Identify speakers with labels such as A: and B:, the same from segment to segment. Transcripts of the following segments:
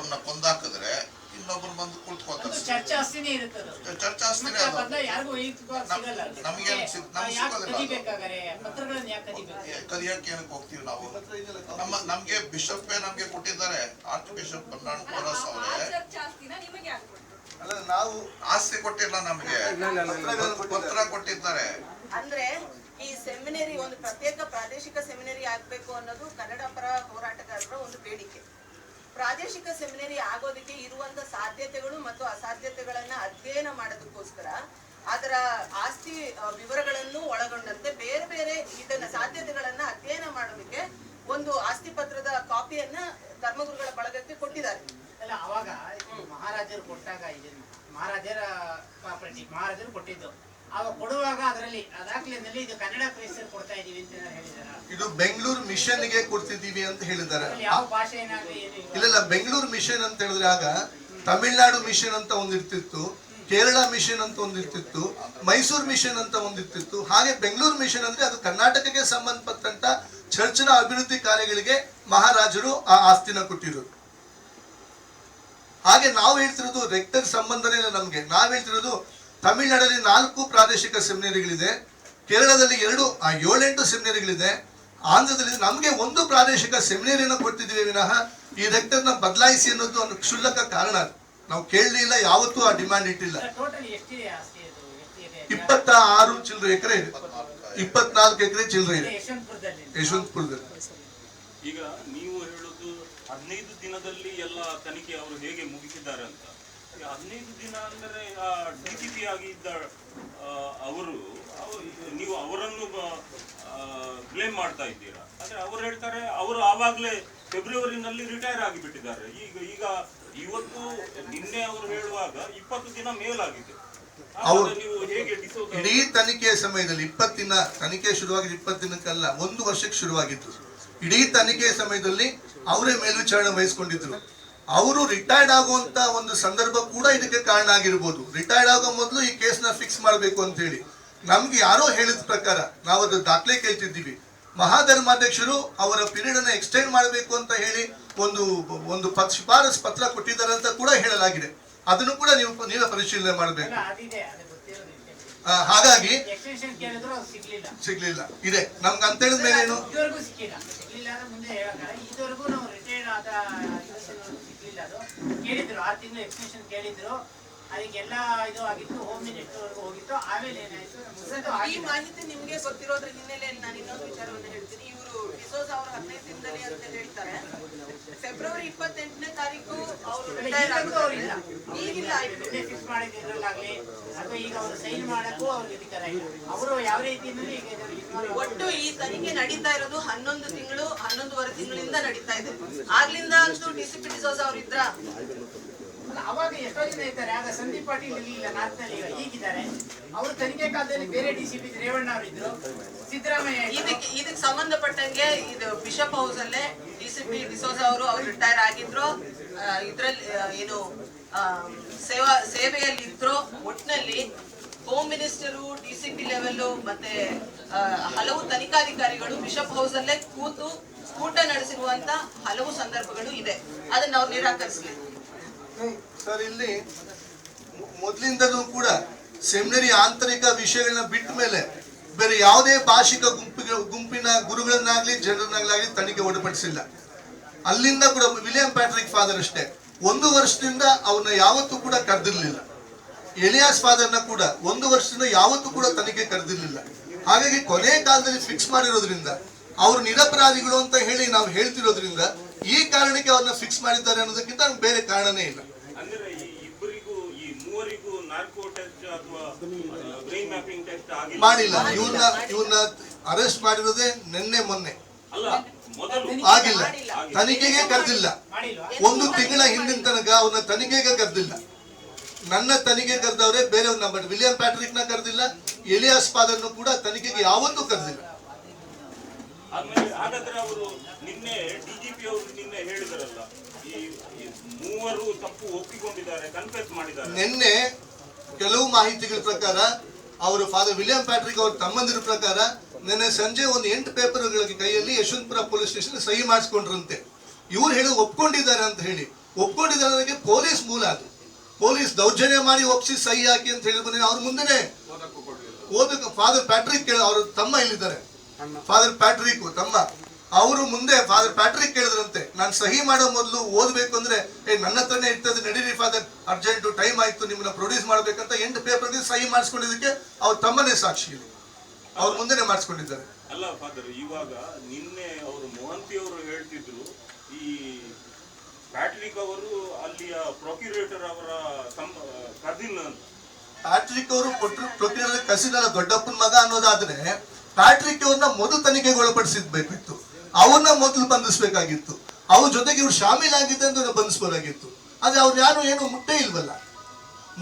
A: ಒಬ್ಬರನ್ನ ಕೊಂದಾಕಿದ್ರೆ ಇನ್ನೊಬ್ರು ಬಂದು ಕುಳಿತುಕೋತಾರೆ.
B: ಚರ್ಚೆ ಆಸ್ತಿನೇ ಇರುತ್ತೆ.
A: ಚರ್ಚೆ ಆಸ್ತಿನೇ ಕದಿಯಕ್ಕೆ ಏನಕ್ಕೆ ಹೋಗ್ತೀವಿ ನಾವು? ನಮ್ಗೆ ಬಿಷಪ್ ನಮ್ಗೆ ಕೊಟ್ಟಿದ್ದಾರೆ, ಆರ್ಚ್ ಬಿಷಪ್ ಬರ್ನಾಡ್ ಬೋರಸ್ ಅವರೇ. ನಾವು ಆಸ್ತಿ ಕೊಟ್ಟಿಲ್ಲ, ನಮ್ಗೆ ಪತ್ರ ಕೊಟ್ಟಿದ್ದಾರೆ.
C: ಅಂದ್ರೆ ಈ ಸೆಮಿನರಿ ಒಂದು ಪ್ರತ್ಯೇಕ ಪ್ರಾದೇಶಿಕ ಸೆಮಿನರಿ ಆಗ್ಬೇಕು ಅನ್ನೋದು ಕನ್ನಡ ಪರ ಹೋರಾಟಗಾರರ ಒಂದು ಬೇಡಿಕೆ. ಪ್ರಾದೇಶಿಕ ಸೆಮಿನರಿ ಆಗೋದಕ್ಕೆ ಇರುವಂತ ಸಾಧ್ಯತೆಗಳು ಮತ್ತು ಅಸಾಧ್ಯತೆಗಳನ್ನ ಅಧ್ಯಯನ ಮಾಡೋದಕ್ಕೋಸ್ಕರ ಅದರ ಆಸ್ತಿ ವಿವರಗಳನ್ನು ಒಳಗೊಂಡಂತೆ ಬೇರೆ ಬೇರೆ ಇದನ್ನ ಸಾಧ್ಯತೆಗಳನ್ನ ಅಧ್ಯಯನ ಮಾಡೋದಕ್ಕೆ ಒಂದು ಆಸ್ತಿ ಪತ್ರದ ಕಾಪಿಯನ್ನ ಧರ್ಮಗುರುಗಳ ಬಳಗಕ್ಕೆ ಕೊಟ್ಟಿದ್ದಾರೆ.
B: ಅಲ್ಲ, ಅವಾಗ ಮಹಾರಾಜರು ಕೊಟ್ಟಾಗ ಇದನ್ನು ಮಹಾರಾಜರು ಕೊಟ್ಟಿದ್ದು, ಅವಾಗ ಕೊಡುವಾಗ ಅದರಲ್ಲಿ ದಾಖಲೆಯಲ್ಲಿ ಇದು ಕನ್ನಡ ಕ್ರೈಸ್ತರು ಕೊಡ್ತಾ ಇದೀವಿ ಅಂತ ಹೇಳಿದಾರೆ.
D: ಇದು ಬೆಂಗಳೂರು ಮಿಷನ್ ಗೆ ಕೊಡ್ತಿದ್ದೀವಿ ಅಂತ ಹೇಳಿದ್ದಾರೆ.
B: ಯಾವ ಭಾಷೆ ಏನಾಗಲಿ
D: ಇಲ್ಲ, ಬೆಂಗಳೂರು ಮಿಷನ್ ಅಂತ ಹೇಳಿದ್ರೆ ಆಗ ತಮಿಳ್ನಾಡು ಮಿಷನ್ ಅಂತ ಒಂದಿರ್ತಿತ್ತು, ಕೇರಳ ಮಿಷನ್ ಅಂತ ಒಂದಿರ್ತಿತ್ತು, ಮೈಸೂರು ಮಿಷನ್ ಅಂತ ಒಂದಿರ್ತಿತ್ತು. ಹಾಗೆ ಬೆಂಗಳೂರು ಮಿಷನ್ ಅಂದ್ರೆ ಅದು ಕರ್ನಾಟಕಕ್ಕೆ ಸಂಬಂಧಪಟ್ಟಂತ ಚರ್ಚಿನ ಅಭಿವೃದ್ಧಿ ಕಾರ್ಯಗಳಿಗೆ ಮಹಾರಾಜರು ಆ ಆಸ್ತಿನ ಕೊಟ್ಟಿರೋದು. ಹಾಗೆ ನಾವು ಹೇಳ್ತಿರೋದು ರೆಕ್ಟರ್ ಸಂಬಂಧನೇ ಇಲ್ಲ ನಮ್ಗೆ. ನಾವ್ ಹೇಳ್ತಿರೋದು ತಮಿಳ್ನಾಡಲ್ಲಿ 4 ಪ್ರಾದೇಶಿಕ ಸೆಮಿನರಿಗಳಿದೆ, ಕೇರಳದಲ್ಲಿ 7-8 ಸೆಮಿನರಿಗಳಿದೆ, ಆಂಧ್ರದಲ್ಲಿ ನಮ್ಗೆ 1 ಪ್ರಾದೇಶಿಕ ಸೆಮಿನರಿನ ಕೊಡ್ತಿದ್ದೀವಿ ವಿನಃ ಈ ರೆಕ್ಟರ್ನ ಬದಲಾಯಿಸಿ ಅನ್ನೋದು ಒಂದು ಕ್ಷುಲ್ಲಕ ಕಾರಣ. ನಾವು ಕೇಳಲಿಲ್ಲ, ಯಾವತ್ತೂ ಆ ಡಿಮ್ಯಾಂಡ್ ಇಟ್ಟಿಲ್ಲ. 26 ಚಿಲ್ಲರೆ ಎಕರೆ ಇದೆ, 24 ಎಕರೆ ಚಿಲ್ಲರೆ ಇದೆ ಯಶವಂತಪುರದಲ್ಲಿ.
E: ಈಗ ನೀವು ಹೇಳೋದು 15 ದಿನದಲ್ಲಿ ಎಲ್ಲ ತನಿಖೆ ಅವರು ಹೇಗೆ ಮುಗಿಸಿದ್ದಾರೆ ಅಂತ. 15 ದಿನ ಅಂದರೆ DGP ಆಗಿದ್ದ ಅವರು ನೀವು ಅವರನ್ನು ಬ್ಲೇಮ್ ಮಾಡ್ತಾ ಇದ್ದೀರಾ. ಆದ್ರೆ ಅವರು ಹೇಳ್ತಾರೆ ಅವರು ಆವಾಗಲೇ ಫೆಬ್ರವರಿನಲ್ಲಿ ರಿಟೈರ್ ಆಗಿಬಿಟ್ಟಿದ್ದಾರೆ. ಈಗ ಇವತ್ತು ನಿನ್ನೆ ಅವರು ಹೇಳುವಾಗ 20 ದಿನ ಮೇಲಾಗಿದೆ.
D: ಇಡೀ ತನಿಖೆಯ ಸಮಯದಲ್ಲಿ 20 ದಿನ ತನಿಖೆ ಶುರುವಾಗಿದ್ದು 20 ದಿನಕ್ಕಲ್ಲ, 1 ವರ್ಷಕ್ಕೆ ಶುರುವಾಗಿತ್ತು. ಇಡೀ ತನಿಖೆಯ ಸಮಯದಲ್ಲಿ ಅವರೇ ಮೇಲ್ವಿಚಾರಣೆ ವಹಿಸ್ಕೊಂಡಿದ್ರು. ಅವರು ರಿಟೈರ್ಡ್ ಆಗುವಂತ ಒಂದು ಸಂದರ್ಭ ಕೂಡ ಇದಕ್ಕೆ ಕಾರಣ ಆಗಿರ್ಬೋದು. ರಿಟೈರ್ಡ್ ಆಗೋ ಮೊದಲು ಈ ಕೇಸ್ನ ಫಿಕ್ಸ್ ಮಾಡಬೇಕು ಅಂತ ಹೇಳಿ ನಮ್ಗೆ ಯಾರೋ ಹೇಳಿದ ಪ್ರಕಾರ ನಾವು ಅದ್ರ ದಾಖಲೆ ಕೇಳ್ತಿದ್ದೀವಿ. ಮಹಾಧರ್ಮಾಧ್ಯಕ್ಷರು ಅವರ ಪೀರಿಯಡ್ ಅನ್ನ ಎಕ್ಸ್ಟೆಂಡ್ ಮಾಡಬೇಕು ಅಂತ ಹೇಳಿ ಒಂದು ಶಿಫಾರಸ್ ಪತ್ರ ಕೊಟ್ಟಿದ್ದಾರೆ ಅಂತ ಕೂಡ ಹೇಳಲಾಗಿದೆ. ಅದನ್ನು ಕೂಡ ನೀವೇ ಪರಿಶೀಲನೆ ಮಾಡಬೇಕು. ಹಾಗಾಗಿ ಸಿಗ್ಲಿಲ್ಲ ಇದೆ ನಮ್ಗೆ ಅಂತ ಹೇಳಿದ ಮೇಲೆ ಏನು
B: ಕೇಳಿದ್ರು, 6 ತಿಂಗಳು ಎಕ್ಸ್ಟೆನ್ಷನ್ ಕೇಳಿದ್ರು. ಅದಕ್ಕೆಲ್ಲ ಇದು ಆಗಿತ್ತು, ಹೋಮ್ ಮಿನಿಸ್ಟರ್ ಹೋಗಿತ್ತು. ಆಮೇಲೆ ಏನಾಯ್ತು,
C: ಈ ಮಾಹಿತಿ ನಿಮ್ಗೆ ಗೊತ್ತಿರೋದ್ರ ಹಿನ್ನೆಲೆಯಲ್ಲಿ ನಾನು ಇನ್ನೊಂದು ವಿಚಾರವನ್ನು ಹೇಳ್ತೀನಿ. ಇವರು ಡಿಸೋಜ ಅವರು 15 ದಿನದಲ್ಲಿ ಅಂತ ಹೇಳ್ತಾರೆ. ಫೆಬ್ರವರಿ 28ನೇ ತಾರೀಕು ಅವರು ರಿಟೈರ್ ಆಗಿದ್ರು. ಈಗಿಲ್ಲ
B: ಫಿಕ್ಸ್ ಮಾಡಿದ್ರಲ್ಲಾಗ್ಲಿ ಅಥವಾ ಈಗ ಅವರು ಸೈನ್ ಮಾಡಕ್ಕೂ ಅವ್ರಿಗೆ ಅಧಿಕಾರ ಇಲ್ಲ. ಅವರು ಯಾವ ರೀತಿಯಲ್ಲಿ
C: ಒಟ್ಟು ಈ ತನಿಖೆ ನಡೀತಾ ಇರೋದು 11 ತಿಂಗಳು 11.5 ತಿಂಗಳಿಂದ ನಡೀತಾ ಇದೆ. ಆಗ್ಲಿಂದ ಅಂತೂ DCP ಡಿಸೋಜ ಅವ್ರು ಇದ್ರ.
B: ಅವಾಗ ಎಷ್ಟೋ ಜನ ಇದ್ದಾರೆ. ಆಗ ಸಂದೀಪ್ ಪಾಟೀಲ್ ಇರಲಿಲ್ಲ, ನಾಲ್ಕನಲ್ಲಿ ಈಗಿದ್ದಾರೆ. ಅವರು ತನಿಖೆ ಕಾಲದಲ್ಲಿ ಬೇರೆ DCP ರೇವಣ್ಣ ಅವರು ಇದ್ರು, ಸಿದ್ದರಾಮಯ್ಯ.
C: ಇದಕ್ಕೆ ಸಂಬಂಧಪಟ್ಟಂಗೆ ಇದು ಬಿಷಪ್ ಹೌಸ್ ಅಲ್ಲೇ DCP ಡಿಸೋಜ ಅವರು ರಿಟೈರ್ ಆಗಿದ್ರು. ಇದ್ರಲ್ಲಿ ಏನು ಸೇವೆಯಲ್ಲಿ ಇದ್ರು. ಒಟ್ಟಿನಲ್ಲಿ ಹೋಮ್ ಮಿನಿಸ್ಟರು, DCP ಲೆವೆಲ್ ಮತ್ತೆ ಹಲವು ತನಿಖಾಧಿಕಾರಿಗಳು ಬಿಷಪ್ ಹೌಸ್ ಅಲ್ಲೇ ಕೂತು ಸ್ಫೋಟ ನಡೆಸಿರುವಂತ ಹಲವು ಸಂದರ್ಭಗಳು ಇದೆ. ಅದನ್ನ ಅವ್ರು ನಿರಾಕರಿಸಲಿ
D: ಸರ್. ಇಲ್ಲಿ ಮೊದಲಿಂದಲೂ ಕೂಡ ಸೆಮಿನರಿ ಆಂತರಿಕ ವಿಷಯಗಳನ್ನ ಬಿಟ್ಟ ಮೇಲೆ ಬೇರೆ ಯಾವುದೇ ಭಾಷಿಕ ಗುಂಪಿನ ಗುರುಗಳನ್ನಾಗ್ಲಿ ಜನರನ್ನಾಗ್ಲಿ ತನಿಖೆ ಒಳಪಡಿಸಿಲ್ಲ. ಅಲ್ಲಿಂದ ಕೂಡ ವಿಲಿಯಂ ಪ್ಯಾಟ್ರಿಕ್ ಫಾದರ್ ಅಷ್ಟೇ 1 ವರ್ಷದಿಂದ ಅವ್ರನ್ನ ಯಾವತ್ತೂ ಕೂಡ ಕರೆದಿರ್ಲಿಲ್ಲ. ಎಲಿಯಾಸ್ ಫಾದರ್ನ ಕೂಡ 1 ವರ್ಷದಿಂದ ಯಾವತ್ತೂ ಕೂಡ ತನಿಖೆ ಕರೆದಿರ್ಲಿಲ್ಲ. ಹಾಗಾಗಿ ಕೊನೆ ಕಾಲದಲ್ಲಿ ಫಿಕ್ಸ್ ಮಾಡಿರೋದ್ರಿಂದ ಅವ್ರು ನಿರಪರಾಧಿಗಳು ಅಂತ ಹೇಳಿ ನಾವು ಹೇಳ್ತಿರೋದ್ರಿಂದ ಈ ಕಾರಣಕ್ಕೆ ಅವ್ರನ್ನ ಫಿಕ್ಸ್ ಮಾಡಿದ್ದಾರೆ ಅನ್ನೋದಕ್ಕಿಂತ ಬೇರೆ ಕಾರಣನೇ ಇಲ್ಲ. ಮಾಡಿಲ್ಲ. ಇವ್ರನ್ನ ಅರೆಸ್ಟ್ ಮಾಡಿರೋದೇ ನಿನ್ನೆ ಮೊನ್ನೆ, ಆಗಿಲ್ಲ. ತನಿಖೆಗೆ ಕರೆದಿಲ್ಲ. 1 ತಿಂಗಳ ಹಿಂದಿನ ತನಕ ಅವ್ರನ್ನ ತನಿಖೆಗೆ ಕರೆದಿಲ್ಲ. ನನ್ನ ತನಿಖೆ ಕರೆದವ್ರೆ ಬೇರೆಯವ್ರನ್ನ, ಬಟ್ ವಿಲಿಯಂ ಪ್ಯಾಟ್ರಿಕ್ ನ ಕರೆದಿಲ್ಲ. ಎಲಿಯಾಸ್ ಫಾದರ್ನು ಕೂಡ ತನಿಖೆಗೆ ಯಾವತ್ತೂ ಕರೆದಿಲ್ಲ.
E: ಹಾಗಾದ್ರೆ ಅವರು ನಿನ್ನೆ DGP ಅವರು ನಿನ್ನೆ ಹೇಳಿದಾರಲ್ಲ, ಈ 3 ತಪ್ಪು ಒಪ್ಪಿಕೊಂಡಿದ್ದಾರೆ, ಕನ್ಫೆಸ್ ಮಾಡಿದ್ದಾರೆ.
D: ನಿನ್ನೆ ಕೆಲವು ಮಾಹಿತಿಗಳ ಪ್ರಕಾರ ಅವರು ಫಾದರ್ ವಿಲಿಯಂ ಪ್ಯಾಟ್ರಿಕ್ ಅವ್ರ ತಮ್ಮಂದಿರ ಪ್ರಕಾರ ನಿನ್ನೆ ಸಂಜೆ 8 ಪೇಪರ್ಗಳ ಕೈಯಲ್ಲಿ ಯಶವಂತಪುರ ಪೊಲೀಸ್ ಸ್ಟೇಷನ್ ಸಹಿ ಮಾಡಿಸ್ಕೊಂಡ್ರಂತೆ. ಇವ್ರು ಹೇಳಿ ಒಪ್ಕೊಂಡಿದ್ದಾರೆ ಅಂತ ಹೇಳಿ ಒಪ್ಕೊಂಡಿದ್ದಾರೆ ನನಗೆ ಪೊಲೀಸ್ ಮೂಲ ಅದು. ಪೊಲೀಸ್ ದೌರ್ಜನ್ಯ ಮಾಡಿ ಒಪ್ಪಿಸಿ ಸಹಿ ಹಾಕಿ ಅಂತ ಹೇಳಿ ಬಂದ್ರೆ ಅವ್ರ ಮುಂದೆನೆ ಓದಕ್ಕೆ ಫಾದರ್ ಪ್ಯಾಟ್ರಿಕ್ ಕೇಳ, ಅವ್ರ ತಮ್ಮ ಇಲ್ಲಿದ್ದಾರೆ, ಫಾದರ್ ಪ್ಯಾಟ್ರಿಕ್ ತಮ್ಮ, ಅವರು ಮುಂದೆ ಫಾದರ್ ಪ್ಯಾಟ್ರಿಕ್ ಕೇಳಿದ್ರಂತೆ, ನಾನು ಸಹಿ ಮಾಡೋ ಮೊದಲು ಓದ್ಬೇಕು ಅಂದ್ರೆ ನನ್ನ ಹತ್ರನೇ ಇರ್ತದೆ, ನಡೀರಿ ಫಾದರ್ ಅರ್ಜೆಂಟ್ ಟೈಮ್ ಆಯ್ತು ನಿಮ್ಮನ್ನ ಪ್ರೊಡ್ಯೂಸ್ ಮಾಡ್ಬೇಕಂತ 8 ಪೇಪರ್ಗೆ ಸಹಿ ಮಾಡಿಸ್ಕೊಂಡಿದ್ದಕ್ಕೆ ಅವ್ರ ತಮ್ಮನೇ ಸಾಕ್ಷಿ ಇದೆ, ಅವ್ರ ಮುಂದೆನೆ ಮಾಡಿಸ್ಕೊಂಡಿದ್ದಾರೆ.
E: ಅಲ್ಲ ಫಾದರ್, ಇವಾಗ ನಿನ್ನೆ ಅವರು ಮೊಹಂತಿ ಅವರು ಹೇಳ್ತಿದ್ರು, ಈ ಪ್ಯಾಟ್ರಿಕ್ ಅವರು ಅಲ್ಲಿಯ ಪ್ರೊಕ್ಯೂರೇಟರ್ ಅವರ ಕಸಿನ್ ಅಂತ.
D: ಪ್ಯಾಟ್ರಿಕ್ ಅವರು ಪ್ರೊಕ್ಯೂರೇಟರ್ ಕಸಿನ್ ಅಲ್ಲ, ದೊಡ್ಡಪ್ಪನ ಮಗ ಅನ್ನೋದಾದ್ರೆ ಪ್ಯಾಟ್ರಿಕ್ ಅವ್ರನ್ನ ಮೊದಲು ತನಿಖೆಗೆ ಒಳಪಡಿಸಿದ್ಬೇಕಿತ್ತು, ಅವ್ರನ್ನ ಮೊದಲು ಬಂಧಿಸ್ಬೇಕಾಗಿತ್ತು, ಅವ್ರ ಜೊತೆಗೆ ಇವ್ರು ಶಾಮೀಲಾಗಿದ್ದೆ ಅಂತ ಬಂಧಿಸ್ಬೋದಾಗಿತ್ತು. ಆದ್ರೆ ಅವ್ರು ಯಾರು ಏನು ಮುಟ್ಟೇ ಇಲ್ವಲ್ಲ.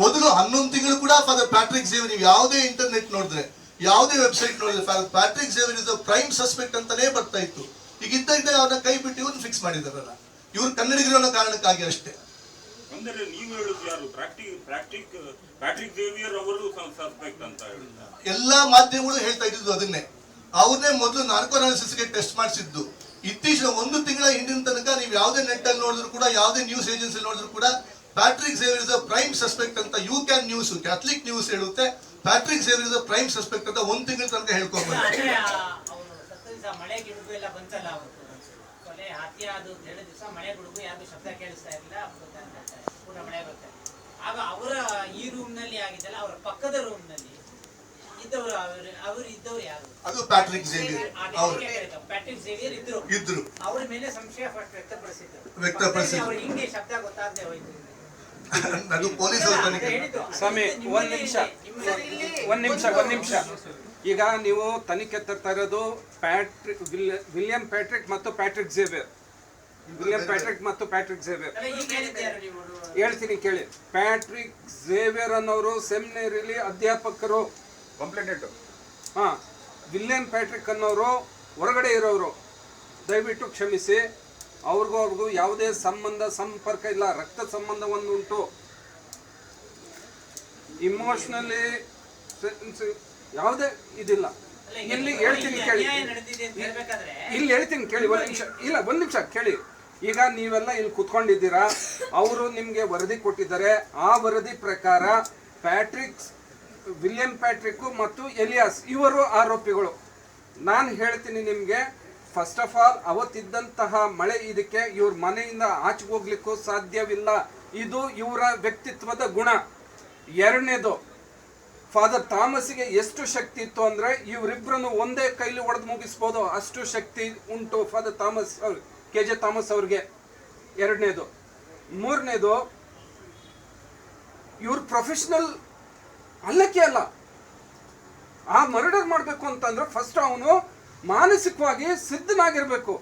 D: ಮೊದಲು 11 ತಿಂಗಳು ಕೂಡ ಫಾದರ್ ಪ್ಯಾಟ್ರಿಕ್ ಝೇವಿಯರ್, ನೀವು ಯಾವುದೇ ಇಂಟರ್ನೆಟ್ ನೋಡಿದ್ರೆ, ಯಾವುದೇ ವೆಬ್ಸೈಟ್ ನೋಡಿದ್ರೆ father Patrick Xavier is prime suspect ಅಂತಾನೆ ಬರ್ತಾ ಇತ್ತು. ಈಗ ಇದ್ದ ಅವ್ರನ್ನ ಕೈ ಬಿಟ್ಟು ಇವ್ರನ್ನ ಫಿಕ್ಸ್ ಮಾಡಿದಾರಲ್ಲ, ಇವ್ರು ಕನ್ನಡಿಗರ ಕಾರಣಕ್ಕಾಗಿ ಅಷ್ಟೇ.
E: ಅಂದರೆ ನೀವು ಹೇಳುದು ಯಾರು? ಪ್ಯಾಟ್ರಿಕ್ ಝೇವಿಯರ್ ಅವರು ಸಸ್ಪೆಕ್ಟ್ ಅಂತ ಹೇಳಿದ
D: ಎಲ್ಲಾ ಮಾಧ್ಯಮಗಳು ಹೇಳ್ತಾ ಇದ್ದು ಅದನ್ನೇ. ಅವ್ರನ್ನೇ ಮೊದಲು ನಾರ್ಕೋ ಅನಾಲಿಸಿಸ್ಗೆ ಟೆಸ್ಟ್ ಮಾಡಿಸಿದ್ದು. ಇತ್ತೀಚಿನ 1 ತಿಂಗಳ ಹಿಂದಿನ ತನಕ ನೀವು ಯಾವುದೇ ನೆಟ್ ಅಲ್ಲಿ ನೋಡಿದ್ರು ಕೂಡ, ಯಾವುದೇ ನ್ಯೂಸ್ ಏಜೆನ್ಸಿ ನೋಡಿದ್ರು ಕೂಡ Patrick Xavier is prime suspect ಅಂತ U can news, Catholic news ಹೇಳುತ್ತೆ Patrick Xavier is prime suspect ಅಂತ 1 ತಿಂಗಳ ತನಕ ಹೇಳ್ಕೊಂಡ್ಬಂದ್ರು.
B: ಮಳೆ ಗಿಡಗು ಎಲ್ಲ ಬಂತಲ್ಲ ಅವತ್ತು ಕೊಲೆ ಹತ್ಯೆ ಅದು 2 ದಿವಸ ಮಳೆ ಗುಡುಗು ಯಾರು ಶಬ್ದ ಕೇಳಿಸ್ತಾ ಇರಲಿಲ್ಲ, ಪೂರ ಮಳೆ ಬರ್ತದೆ. ಆಗ ಅವರ ಈ ರೂಮ್ ನಲ್ಲಿ ಆಗಿದ್ದಲ್ಲ, ಅವರ ಪಕ್ಕದ ರೂಮ್ ನಲ್ಲಿ ಇದ್ದವರು ಅವರು ಇದ್ದವರು ಯಾರು?
D: ಅದು ಪ್ಯಾಟ್ರಿಕ್ ಝೇವಿಯರ್.
B: ಪ್ಯಾಟ್ರಿಕ್ ಝೇವಿಯರ್ ಇದ್ರು, ಅವರ ಮೇಲೆ ಸಂಶಯ ವ್ಯಕ್ತಪಡಿಸಿದ್ರು. ಅವ್ರು ಹಿಂಗೆ ಶಬ್ದ ಗೊತ್ತಾಗದೆ ಹೋಯ್ತು.
D: ಅದು ಪೊಲೀಸರು ತನಿಖೆ.
F: ಸ್ವಾಮಿ ಒಂದ್ ನಿಮಿಷ. ಈಗ ನೀವು ತನಿಖೆ ತರ್ತಾ ಇರೋದು ವಿಲಿಯಂ ಪ್ಯಾಟ್ರಿಕ್ ಮತ್ತು ಪ್ಯಾಟ್ರಿಕ್ ಝೇವಿಯರ್. ಹೇಳ್ತೀನಿ ಕೇಳಿ. ಪ್ಯಾಟ್ರಿಕ್ ಝೇವಿಯರ್ ಅನ್ನೋರು ಸೆಮಿನರಿಲಿ ಅಧ್ಯಾಪಕರು, ವಿಲಿಯಂ ಪ್ಯಾಟ್ರಿಕ್ ಅನ್ನೋರು ಹೊರಗಡೆ ಇರೋರು. ದಯವಿಟ್ಟು ಕ್ಷಮಿಸಿ, ಅವ್ರಿಗೂ ಯಾವುದೇ ಸಂಪರ್ಕ ಇಲ್ಲ, ರಕ್ತ ಸಂಬಂಧ ಒಂದುಂಟು. ಇಮೋಷನಲಿ ಯಾವುದೇ ಇದಿಲ್ಲ. ಇಲ್ಲಿ ಹೇಳ್ತೀನಿ ಕೇಳಿ, ಒಂದ್ ನಿಮಿಷ ಕೇಳಿ. ಈಗ ನೀವೆಲ್ಲ ಇಲ್ಲಿ ಕುತ್ಕೊಂಡಿದ್ದೀರಾ, ಅವರು ನಿಮ್ಗೆ ವರದಿ ಕೊಟ್ಟಿದ್ದಾರೆ. ಆ ವರದಿ ಪ್ರಕಾರ ವಿಲಿಯಂ ಪ್ಯಾಟ್ರಿಕ್ ಮತ್ತು ಎಲಿಯಾಸ್ ಇವರು ಆರೋಪಿಗಳು. ನಾನು ಹೇಳ್ತೀನಿ ನಿಮ್ಗೆ, ಫಸ್ಟ್ ಆಫ್ ಆಲ್ ಅವತ್ತಿದ್ದಂತಹ ಮಳೆ ಇದಕ್ಕೆ ಇವ್ರ ಮನೆಯಿಂದ ಆಚೆಗೆ ಹೋಗ್ಲಿಕ್ಕೂ ಸಾಧ್ಯವಿಲ್ಲ. ಇದು ಇವರ ವ್ಯಕ್ತಿತ್ವದ ಗುಣ. ಎರಡನೇದು, ಫಾದರ್ ಥಾಮಸ್ಗೆ ಎಷ್ಟು ಶಕ್ತಿ ಇತ್ತು ಅಂದ್ರೆ ಇವರಿಬ್ಬರನ್ನು ಒಂದೇ ಕೈಲಿ ಹೊಡೆದು ಮುಗಿಸ್ಬೋದು, ಅಷ್ಟು ಶಕ್ತಿ ಉಂಟು ಫಾದರ್ ಥಾಮಸ್ KJ ಥಾಮಸ್ ಅವ್ರಿಗೆ. ಎರಡನೇದು. ಮೂರನೇದು, ಇವ್ರ ಪ್ರೊಫೆಷನಲ್ ಅಲ್ಲಕ್ಕೆ ಅಲ್ಲ. ಆ ಮರ್ಡರ್ ಮಾಡಬೇಕು ಅಂತಂದ್ರೆ ಫಸ್ಟ್ ಅವನು ಮಾನಸಿಕವಾಗಿ ಸಿದ್ಧನಾಗಿರ್ಬೇಕು.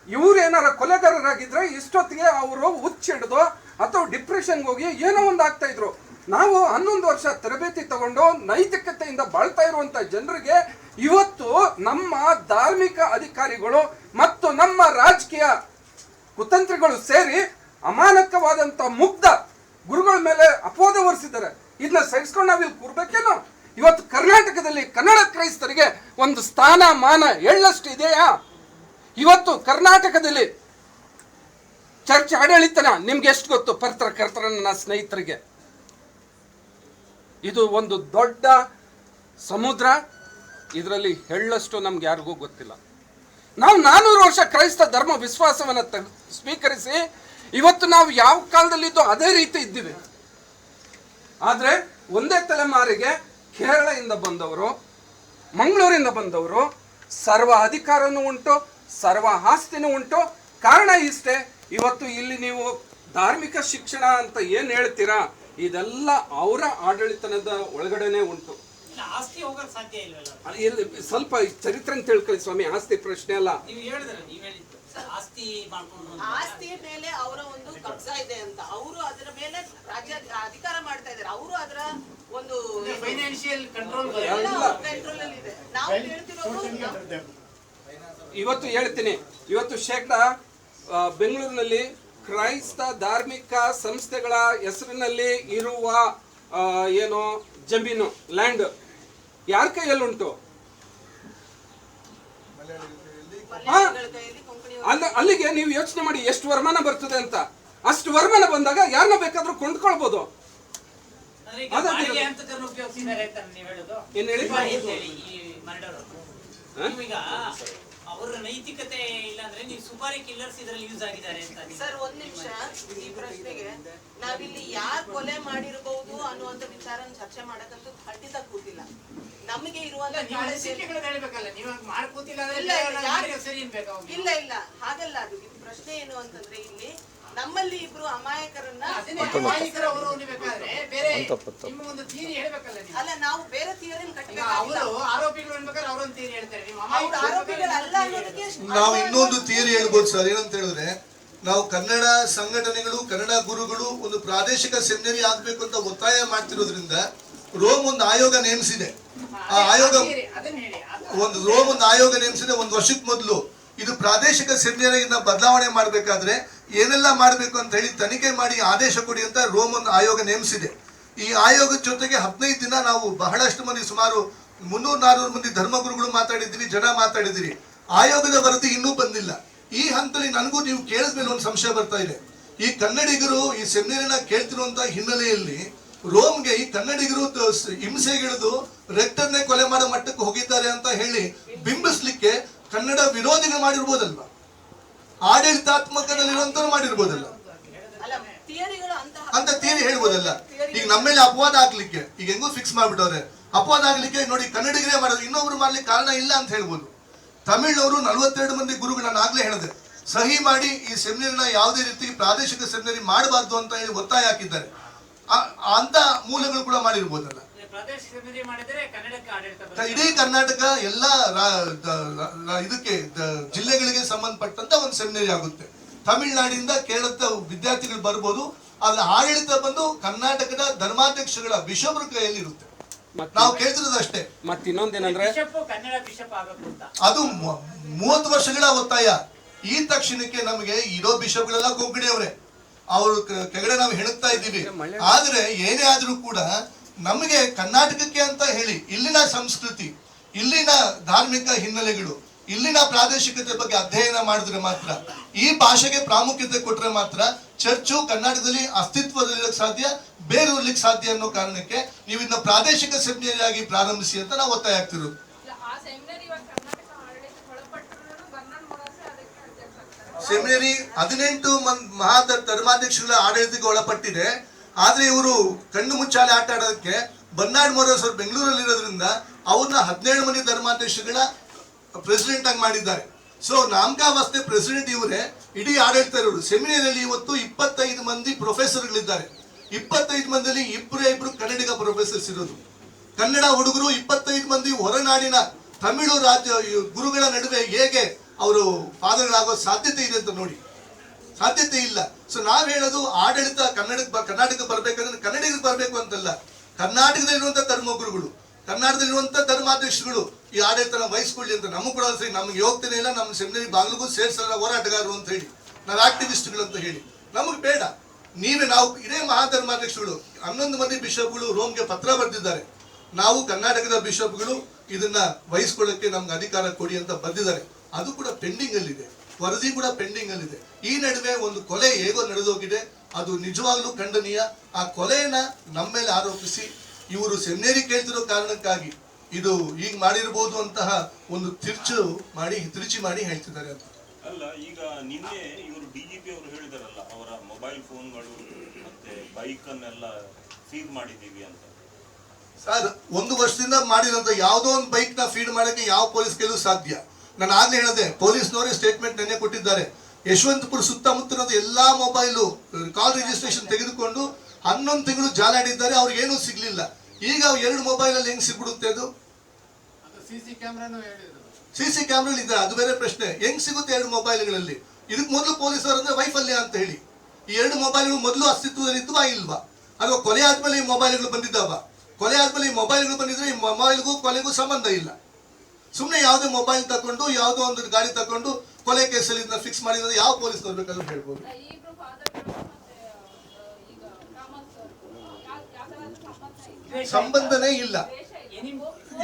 F: ಇವ್ರು ಏನಾರ ಕೊಲೆಗಾರರಾಗಿದ್ರೆ ಇಷ್ಟೊತ್ತಿಗೆ ಅವರು ಹುಚ್ಚಿಡ್ದು ಅಥವಾ ಡಿಪ್ರೆಷನ್ಗೆ ಹೋಗಿ ಏನೋ ಒಂದು ಆಗ್ತಾ ಇದ್ರು. ನಾವು 11 ವರ್ಷ ತರಬೇತಿ ತಗೊಂಡು ನೈತಿಕತೆಯಿಂದ ಬಾಳ್ತಾ ಇರುವಂತ ಜನರಿಗೆ ಇವತ್ತು ನಮ್ಮ ಧಾರ್ಮಿಕ ಅಧಿಕಾರಿಗಳು ಮತ್ತು ನಮ್ಮ ರಾಜಕೀಯ ಕುತಂತ್ರಿಗಳು ಸೇರಿ ಅಮಾನಕವಾದಂತ ಮುಗ್ಧ ಗುರುಗಳ ಮೇಲೆ ಅಪವಾದ ಹೊರಿಸಿದ್ದಾರೆ. ಇದನ್ನ ಸಹಿಸ್ಕೊಂಡು ನಾವಿಲ್ಲಿ ಕೂರ್ಬೇಕೇನೋ? ಇವತ್ತು ಕರ್ನಾಟಕದಲ್ಲಿ ಕನ್ನಡ ಕ್ರೈಸ್ತರಿಗೆ ಒಂದು ಸ್ಥಾನ ಮಾನ ಎಳ್ಳಷ್ಟು ಇದೆಯಾ? ಇವತ್ತು ಕರ್ನಾಟಕದಲ್ಲಿ ಚರ್ಚ್ ಆಡಳಿತನ ನಿಮ್ಗೆ ಎಷ್ಟು ಗೊತ್ತು? ಪತ್ರಕರ್ತರ ನನ್ನ ಸ್ನೇಹಿತರಿಗೆ ಇದು ಒಂದು ದೊಡ್ಡ ಸಮುದ್ರ, ಇದರಲ್ಲಿ ಎಳ್ಳಷ್ಟು ನಮ್ಗೆ ಯಾರಿಗೂ ಗೊತ್ತಿಲ್ಲ. ನಾವು 400 ವರ್ಷ ಕ್ರೈಸ್ತ ಧರ್ಮ ವಿಶ್ವಾಸವನ್ನು ಸ್ವೀಕರಿಸಿ ಇವತ್ತು ನಾವು ಯಾವ ಕಾಲದಲ್ಲಿದ್ದೋ ಅದೇ ರೀತಿ ಇದ್ದೀವಿ. ಆದ್ರೆ ಒಂದೇ ತಲೆಮಾರಿಗೆ ಕೇರಳದಿಂದ ಬಂದವರು, ಮಂಗಳೂರಿಂದ ಬಂದವರು, ಸರ್ವ ಅಧಿಕಾರನೂ ಉಂಟು, ಸರ್ವ ಆಸ್ತಿನೂ ಉಂಟು. ಕಾರಣ ಇಷ್ಟೇ, ಇವತ್ತು ಇಲ್ಲಿ ನೀವು ಧಾರ್ಮಿಕ ಶಿಕ್ಷಣ ಅಂತ ಏನ್ ಹೇಳ್ತೀರಾ, ಇದೆಲ್ಲ ಅವರ ಆಡಳಿತನದ ಒಳಗಡೆನೆ ಉಂಟು.
B: ಆಸ್ತಿ ಹೋಗಕ್ಕೆ ಸಾಧ್ಯ ಇಲ್ವಲ್ಲ.
F: ಸ್ವಲ್ಪ ಚರಿತ್ರೆ ತಿಳ್ಕೊಳ್ಳಿ ಸ್ವಾಮಿ, ಆಸ್ತಿ ಪ್ರಶ್ನೆ ಅಲ್ಲ.
C: ಆಸ್ತಿ ಮೇಲೆ ಅವರ ಒಂದು ಕಬ್ಜಾ ಇದೆ ಅಂತ, ಅವರು ಅದರ ಮೇಲೆ ರಾಜ್ಯ ಅಧಿಕಾರ ಮಾಡ್ತಾ ಇದ್ದಾರೆ. ಅವರು ಅದರ ಒಂದು
B: ಫೈನಾನ್ಷಿಯಲ್ ಕಂಟ್ರೋಲ್
C: ಕಂಟ್ರೋಲ್ ಇದೆ. ನಾವು ಹೇಳ್ತಿರೋದು
F: ಇವತ್ತು ಹೇಳ್ತೀನಿ, ಇವತ್ತು ಶೇಕಡಾ ಬೆಂಗಳೂರಿನಲ್ಲಿ ಕ್ರೈಸ್ತ ಧಾರ್ಮಿಕ ಸಂಸ್ಥೆಗಳ ಹೆಸರಿನಲ್ಲಿ ಇರುವ ಏನು ಜಮೀನು ಲ್ಯಾಂಡ್ ಯಾರ ಕೈಯಲ್ಲುಂಟು? ಅಲ್ಲಿಗೆ ನೀವು ಯೋಚನೆ ಮಾಡಿ ಎಷ್ಟು ವರಮಾನ ಬರ್ತದೆ ಅಂತ. ಅಷ್ಟು ವರಮಾನ ಬಂದಾಗ ಯಾರನ್ನ ಬೇಕಾದ್ರೂ ಕೊಂಡ್ಕೊಳ್ಬೋದು.
B: ಅಂದ್ರೆ ಈಗ
F: ಅದೇ
B: ಬಾಡಿಗೆ ಹಂತಕರನ್ನ ಉಪಯೋಗಿಸಿದ್ದಾರೆ ಅಂತ ನೀವು ಹೇಳೋದು?
F: ಏನ್ ಹೇಳಿ?
B: ಸುಪಾರಿ ಅಂತ ಹೇಳಿ ಈ ಮರ್ಡರ್ ಈಗ ಅವರ ನೈತಿಕತೆ ಇಲ್ಲ ಅಂದ್ರೆ ನೀವು ಸುಪಾರಿ ಕಿಲ್ಲರ್ಸ್ ಇದರಲ್ಲಿ ಯೂಸ್ ಆಗಿದ್ದಾರೆ ಅಂತ
C: ಸರ್ ಒಂದ್ ನಿಮಿಷ, ಈ ಪ್ರಶ್ನೆಗೆ ನಾವಿಲ್ಲಿ ಯಾರು ಕೊಲೆ ಮಾಡಿರಬಹುದು ಅನ್ನುವಂತ ವಿಚಾರ ಚರ್ಚೆ ಮಾಡಕ್ಕಂತೂ ಖಂಡಿತ ಕೂತಿಲ್ಲ. ನಮಗೆ ಇರುವಂತ
B: ಹೇಳ್ಬೇಕಲ್ಲ, ನೀವು ಮಾಡ್ಕೋತಿಲ್ಲ ಸರಿ ಅನ್ಬೇಕು.
C: ಇಲ್ಲ ಇಲ್ಲ ಹಾಗಲ್ಲ. ಅದು ಇದು ಪ್ರಶ್ನೆ ಏನು ಅಂತಂದ್ರೆ ಇಲ್ಲಿ ನಮ್ಮಲ್ಲಿ ಇಬ್ರು ಅಮಾಯಕರನ್ನ
B: ಬೇರೆ ನಿಮ್ಮ ಒಂದು ಥಿಯರಿ ಹೇಳ್ಬೇಕಲ್ಲ.
C: ಅಲ್ಲ, ನಾವು ಬೇರೆ ಥಿಯರಿ
B: ಅವರು ಆರೋಪಿಗಳು ಅನ್ಬೇಕಾದ್ರೆ ಅವರೊಂದು ಥಿಯರಿ ಹೇಳ್ತಾರೆ, ನೀವು
C: ಆರೋಪಿಗಳಲ್ಲ ಅನ್ನೋದಕ್ಕೆ
D: ನಾವು ಇನ್ನೊಂದು ಥಿಯರಿ ಹೇಳ್ಬೋದು ಸರ್. ಏನಂತ ಹೇಳಿದ್ರೆ, ನಾವು ಕನ್ನಡ ಸಂಘಟನೆಗಳು, ಕನ್ನಡ ಗುರುಗಳು ಒಂದು ಪ್ರಾದೇಶಿಕ ಸೆಮಿನರಿ ಆಗ್ಬೇಕು ಅಂತ ಒತ್ತಾಯ ಮಾಡ್ತಿರೋದ್ರಿಂದ ರೋಮ್ ಒಂದು ಆಯೋಗ ನೇಮಿಸಿದೆ. ಆ ಆಯೋಗ ಒಂದು ಆಯೋಗ ನೇಮಿಸಿದೆ 1 ವರ್ಷಕ್ಕೆ ಮೊದಲು. ಇದು ಪ್ರಾದೇಶಿಕ ಸೆಮಿನರಿಯಿಂದ ಬದಲಾವಣೆ ಮಾಡಬೇಕಾದ್ರೆ ಏನೆಲ್ಲ ಮಾಡಬೇಕು ಅಂತ ಹೇಳಿ ತನಿಖೆ ಮಾಡಿ ಆದೇಶ ಕೊಡಿ ಅಂತ ರೋಮ್ ಒಂದು ಆಯೋಗ ನೇಮಿಸಿದೆ. ಈ ಆಯೋಗದ ಜೊತೆಗೆ 15 ದಿನ ನಾವು ಬಹಳಷ್ಟು ಮಂದಿ, ಸುಮಾರು 300-400 ಮಂದಿ ಧರ್ಮಗುರುಗಳು ಮಾತಾಡಿದ್ದೀರಿ, ಜನ ಮಾತಾಡಿದಿರಿ. ಆಯೋಗದ ವರದಿ ಇನ್ನೂ ಬಂದಿಲ್ಲ. ಈ ಹಂತದಲ್ಲಿ ನನಗೂ ನೀವು ಕೇಳಿದ್ಮೇಲೆ ಒಂದು ಸಂಶಯ ಬರ್ತಾ ಇದೆ. ಈ ಕನ್ನಡಿಗರು ಈ ಸೆಮಿನರಿನ ಕೇಳ್ತಿರುವಂತ ಹಿನ್ನೆಲೆಯಲ್ಲಿ ರೋಮ್ಗೆ ಈ ಕನ್ನಡಿಗರು ಹಿಂಸೆಗಿಳಿದು ರೆಕ್ಟರ್ನೇ ಕೊಲೆ ಮಾಡೋ ಮಟ್ಟಕ್ಕೆ ಹೋಗಿದ್ದಾರೆ ಅಂತ ಹೇಳಿ ಬಿಂಬಿಸ್ಲಿಕ್ಕೆ ಕನ್ನಡ ವಿರೋಧಿಗಳು ಮಾಡಿರ್ಬೋದಲ್ವಾ? ಆಡಳಿತಾತ್ಮಕದಲ್ಲಿರುವಂತವ್ರು ಮಾಡಿರ್ಬೋದಲ್ಲ ಅಂತ ಥಿಯರಿ ಹೇಳ್ಬೋದಲ್ಲ. ಈಗ ನಮ್ಮ ಮೇಲೆ ಅಪವಾದ ಹಾಕ್ಲಿಕ್ಕೆ ಈಗ ಹೆಂಗೂ ಫಿಕ್ಸ್ ಮಾಡ್ಬಿಟ್ಟವ್ರೆ. ಅಪವಾದ ಆಗ್ಲಿಕ್ಕೆ ನೋಡಿ ಕನ್ನಡಿಗರೇ ಮಾಡೋದು, ಇನ್ನೊಬ್ರು ಮಾಡ್ಲಿಕ್ಕೆ ಕಾರಣ ಇಲ್ಲ ಅಂತ ಹೇಳ್ಬೋದು. ತಮಿಳ್ನವರು 42 ಮಂದಿ ಗುರುಗಳು, ನಾನು ಆಗ್ಲೇ ಹೇಳಿದೆ, ಸಹಿ ಮಾಡಿ ಈ ಸೆಮಿನರಿನ ಯಾವುದೇ ರೀತಿ ಪ್ರಾದೇಶಿಕ ಸೆಮಿನರಿ ಮಾಡಬಾರ್ದು ಅಂತ ಹೇಳಿ ಒತ್ತಾಯ ಹಾಕಿದ್ದಾರೆ. ಅಂತ ಮೂಲಗಳು ಕೂಡ ಮಾಡಿರ್ಬೋದಲ್ಲ. ಇಡೀ ಕರ್ನಾಟಕ ಎಲ್ಲ ಇದಕ್ಕೆ ಜಿಲ್ಲೆಗಳಿಗೆ ಸಂಬಂಧಪಟ್ಟಂತ ಒಂದು ಸೆಮಿನರಿ ಆಗುತ್ತೆ. ತಮಿಳುನಾಡಿಂದ ಕೇರಳದ ವಿದ್ಯಾರ್ಥಿಗಳು ಬರ್ಬೋದು. ಅದ್ರ ಆಡಳಿತ ಬಂದು ಕರ್ನಾಟಕದ ಧರ್ಮಾಧ್ಯಕ್ಷಗಳ ಬಿಷಪ್ರ ಕೈಯಲ್ಲಿ ಇರುತ್ತೆ. ನಾವು ಕೇಳ್ತಿರೋದು ಅಷ್ಟೇ.
F: ಮತ್ತೆ ಇನ್ನೊಂದೇನಂದ್ರೆ
D: ಅದು 30 ವರ್ಷಗಳ ಒತ್ತಾಯ. ಈ ತಕ್ಷಣಕ್ಕೆ ನಮಗೆ ಇರೋ ಬಿಷಪ್ಗಳೆಲ್ಲ ಕೊಗ್ಗಡಿಯವರೇ, ಅವರು ಕೆಳಗಡೆ ನಾವು ಹೆಣಗ್ತಾ ಇದ್ದೀವಿ. ಆದ್ರೆ ಏನೇ ಆದ್ರೂ ಕೂಡ ನಮಗೆ ಕರ್ನಾಟಕಕ್ಕೆ ಅಂತ ಹೇಳಿ ಇಲ್ಲಿನ ಸಂಸ್ಕೃತಿ, ಇಲ್ಲಿನ ಧಾರ್ಮಿಕ ಹಿನ್ನೆಲೆಗಳು, ಇಲ್ಲಿನ ಪ್ರಾದೇಶಿಕತೆ ಬಗ್ಗೆ ಅಧ್ಯಯನ ಮಾಡಿದ್ರೆ ಮಾತ್ರ, ಈ ಭಾಷೆಗೆ ಪ್ರಾಮುಖ್ಯತೆ ಕೊಟ್ರೆ ಮಾತ್ರ ಚರ್ಚು ಕರ್ನಾಟಕದಲ್ಲಿ ಅಸ್ತಿತ್ವದಲ್ಲಿರಕ್ಕೆ ಸಾಧ್ಯ, ಬೇರೂರ್ಲಿಕ್ಕೆ ಸಾಧ್ಯ ಅನ್ನೋ ಕಾರಣಕ್ಕೆ ನೀವು ಇದನ್ನ ಪ್ರಾದೇಶಿಕ ಸೆಮಿನರಿ ಆಗಿ ಪ್ರಾರಂಭಿಸಿ ಅಂತ ನಾವು ಒತ್ತಾಯ ಆಗ್ತಿರೋದು. ಸೆಮಿನರಿ 18 ಧರ್ಮಾಧ್ಯಕ್ಷಗಳ ಆಡಳಿತಕ್ಕೆ ಒಳಪಟ್ಟಿದೆ. ಆದ್ರೆ ಇವರು ಕಣ್ಣು ಮುಚ್ಚಾಲೆ ಆಟ ಆಡೋದಕ್ಕೆ ಬನ್ನಾಡ್ ಮೊರಾಸ್ ಅವರು ಬೆಂಗಳೂರಲ್ಲಿ ಇರೋದ್ರಿಂದ ಅವ್ರನ್ನ 17 ಮಂದಿ ಧರ್ಮಾಧ್ಯಕ್ಷಗಳ ಪ್ರೆಸಿಡೆಂಟ್ ಆಗಿ ಮಾಡಿದ್ದಾರೆ. ಸೊ ನಾಮಕಾವಸ್ಥೆ ಪ್ರೆಸಿಡೆಂಟ್ ಇವರೇ, ಇಡೀ ಆಡಳಿತ ಇರೋರು. ಸೆಮಿನರಿಯಲ್ಲಿ ಇವತ್ತು 25 ಮಂದಿ ಪ್ರೊಫೆಸರ್ಗಳಿದ್ದಾರೆ. 25 ಮಂದಿಯಲ್ಲಿ ಇಬ್ರು ಕನ್ನಡಿಗ ಪ್ರೊಫೆಸರ್ಸ್ ಇರೋದು. ಕನ್ನಡ ಹುಡುಗರು 25 ಮಂದಿ ಹೊರನಾಡಿನ ತಮಿಳು ರಾಜ್ಯ ಗುರುಗಳ ನಡುವೆ ಹೇಗೆ ಅವರು ಫಾದರ್ಗಳಾಗೋ ಸಾಧ್ಯತೆ ಇದೆ ಅಂತ ನೋಡಿ. ಸಾಧ್ಯತೆ ಇಲ್ಲ. ಸೊ ನಾವ್ ಹೇಳೋದು ಆಡಳಿತ ಕರ್ನಾಟಕ ಬರ್ಬೇಕಂದ್ರೆ ಕನ್ನಡಿಗರಿಗೆ ಬರ್ಬೇಕು ಅಂತಲ್ಲ, ಕರ್ನಾಟಕದಲ್ಲಿರುವಂತ ಧರ್ಮಗುರುಗಳು, ಕರ್ನಾಟಕದಲ್ಲಿರುವಂತ ಧರ್ಮಾಧ್ಯಕ್ಷಗಳು ಈ ಆಡಳಿತನ ವಹಿಸ್ಕೊಳ್ಳಿ ಅಂತ. ನಮಗೂ ಕೂಡ ಸರಿ, ನಮ್ಗೆ ಯೋಗ್ಯತೆ ಇಲ್ಲ, ನಮ್ಮ ಸೆಮಿನರಿ ಬಾಗಿಲಿಗೂ ಸೇರ್ಸಲ್ಲ ಹೋರಾಟಗಾರರು ಅಂತ ಹೇಳಿ, ನಾವು ಆಕ್ಟಿವಿಸ್ಟ್ಗಳು ಅಂತ ಹೇಳಿ. ನಮಗ್ ಬೇಡ. ನಾವು ಇದೇ ಮಹಾಧರ್ಮಾಧ್ಯಕ್ಷಗಳು 11 ಮಂದಿ ಬಿಷಪ್ಗಳು ರೋಮ್ಗೆ ಪತ್ರ ಬರೆದಿದ್ದಾರೆ. ನಾವು ಕರ್ನಾಟಕದ ಬಿಷಪ್ಗಳು ಇದನ್ನ ವಹಿಸ್ಕೊಳ್ಳಕ್ಕೆ ನಮ್ಗೆ ಅಧಿಕಾರ ಕೊಡಿ ಅಂತ ಬರೆದಿದ್ದಾರೆ. ಅದು ಕೂಡ ಪೆಂಡಿಂಗ್ ಅಲ್ಲಿದೆ, ವರದಿ ಕೂಡ ಪೆಂಡಿಂಗ್ ಅಲ್ಲಿದೆ. ಈ ನಡುವೆ ಒಂದು ಕೊಲೆ ಹೇಗೋ ನಡೆದೋಗಿದೆ, ಅದು ನಿಜವಾಗ್ಲೂ ಖಂಡನೀಯ. ಆ ಕೊಲೆಯನ್ನ ನಮ್ಮ ಮೇಲೆ ಆರೋಪಿಸಿ ಇವರು ಸೆಮಿನರಿ ಕೇಳ್ತಿರೋ ಕಾರಣಕ್ಕಾಗಿ ಇದು ಈಗ ಮಾಡಿರ್ಬೋದು ಅಂತಹ ಒಂದು ತಿರುಚಿ ಮಾಡಿ ಹೇಳ್ತಿದ್ದಾರೆ ಅಂತ.
E: ಅಲ್ಲ, ಈಗ ನಿನ್ನೆ ಇವರು ಡಿಜಿಪಿ ಅವರು ಹೇಳಿದಾರಲ್ಲ, ಅವರ ಮೊಬೈಲ್ ಫೋನ್ಗಳು ಮತ್ತೆ ಬೈಕ್ ಅನ್ನೆಲ್ಲ ಸೀಸ್ ಮಾಡಿದೀವಿ ಅಂತ.
D: ಸರ್, 1 ವರ್ಷದಿಂದ ಮಾಡಿರೋಂಥ ಯಾವುದೋ ಒಂದು ಬೈಕ್ ನ ಫೀಡ್ ಮಾಡಕ್ಕೆ ಯಾವ ಪೊಲೀಸ್ ಕೆಲವು ಸಾಧ್ಯ? ನಾನು ಆಗ್ಲೇ ಹೇಳಿದೆ, ಪೊಲೀಸ್ನವರೇ ಸ್ಟೇಟ್ಮೆಂಟ್ ನೆನ್ನೆ ಕೊಟ್ಟಿದ್ದಾರೆ. ಯಶವಂತಪುರ ಸುತ್ತಮುತ್ತಲ ಎಲ್ಲಾ ಮೊಬೈಲು ಕಾಲ್ ರಿಜಿಸ್ಟ್ರೇಷನ್ ತೆಗೆದುಕೊಂಡು 11 ತಿಂಗಳು ಜಾಲಾಡಿದ್ದಾರೆ. ಅವ್ರಿಗೆ ಏನೂ ಸಿಗ್ಲಿಲ್ಲ. ಈಗ 2 ಮೊಬೈಲ್ ಅಲ್ಲಿ ಹೆಂಗ್ ಸಿಗ್ಬಿಡುತ್ತೆ? ಅದು ಸಿಸಿ ಕ್ಯಾಮ್ರಾ ಇದೆ, ಅದು ಬೇರೆ ಪ್ರಶ್ನೆ. ಹೆಂಗ್ ಸಿಗುತ್ತೆ 2 ಮೊಬೈಲ್ಗಳಲ್ಲಿ? ಇದಕ್ಕೆ ಮೊದಲು ಪೊಲೀಸರು ಅಂದ್ರೆ ವೈಫಲ್ಯ ಅಂತ ಹೇಳಿ ಈ 2 ಮೊಬೈಲ್ಗಳು ಮೊದಲು ಅಸ್ತಿತ್ವದಲ್ಲಿ ಇದ್ವಾ ಇಲ್ವಾ? ಅಥವಾ ಕೊಲೆ ಆದ್ಮೇಲೆ ಈ ಮೊಬೈಲ್ಗಳು ಬಂದಿದ್ದಾವ? ಕೊಲೆ ಆದ್ಮೇಲೆ ಈ ಮೊಬೈಲ್ಗಳು ಬಂದಿದ್ರೆ ಈ ಮೊಬೈಲ್ಗೂ ಕೊಲೆಗೂ ಸಂಬಂಧ ಇಲ್ಲ. ಸುಮ್ಮನೆ ಯಾವುದೇ ಮೊಬೈಲ್ ತಕೊಂಡು ಯಾವುದೋ ಒಂದು ಗಾಡಿ ತಕೊಂಡು ಕೊಲೆ ಕೇಸಲ್ಲಿ ಇದನ್ನ ಫಿಕ್ಸ್ ಮಾಡಿದ್ರೆ ಯಾವ ಪೊಲೀಸ್ ಬರ್ಬೇಕಾದ್ರೂ ಹೇಳ್ಬೋದು. ಸಂಬಂಧನೇ ಇಲ್ಲ,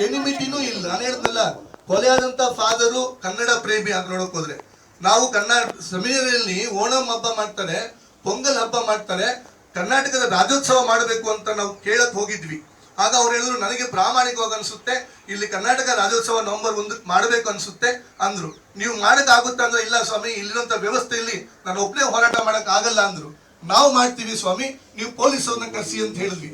D: ಎನಿಮಿಟಿನೂ ಇಲ್ಲ. ನಾನು ಹೇಳಿದ್ನಲ್ಲ, ಕೊಲೆ ಆದಂತ ಫಾದರು ಕನ್ನಡ ಪ್ರೇಮಿ ಅಂತ ನೋಡಕ್ ಹೋದ್ರೆ, ನಾವು ಕನ್ನಡ ಸೆಮಿನರಿಯಲ್ಲಿ ಓಣಂ ಹಬ್ಬ ಮಾಡ್ತಾರೆ. ಪೊಂಗಲ್ ಹಬ್ಬ ಮಾಡ್ತಾರೆ, ಕರ್ನಾಟಕದ ರಾಜ್ಯೋತ್ಸವ ಮಾಡಬೇಕು ಅಂತ ನಾವು ಕೇಳಕ್ ಹೋಗಿದ್ವಿ. ಆಗ ಅವ್ರು ಹೇಳಿದ್ರು ನನಗೆ ಪ್ರಾಮಾಣಿಕವಾಗಿ ಅನ್ಸುತ್ತೆ ಇಲ್ಲಿ ಕರ್ನಾಟಕ ರಾಜ್ಯೋತ್ಸವ ನವೆಂಬರ್ 1 ಮಾಡಬೇಕು ಅನ್ಸುತ್ತೆ ಅಂದ್ರು. ನೀವು ಮಾಡಕ್ ಆಗುತ್ತಾ ಅಂದ್ರೆ ಇಲ್ಲ ಸ್ವಾಮಿ, ಇಲ್ಲಿರುವಂತ ವ್ಯವಸ್ಥೆಯಲ್ಲಿ ನಾನು ಒಬ್ಬನೇ ಹೋರಾಟ ಮಾಡಕ್ ಆಗಲ್ಲ ಅಂದ್ರು. ನಾವು ಮಾಡ್ತೀವಿ ಸ್ವಾಮಿ, ನೀವು ಪೊಲೀಸರನ್ನ ಕರೆಸಿ ಅಂತ ಹೇಳಿದ್ವಿ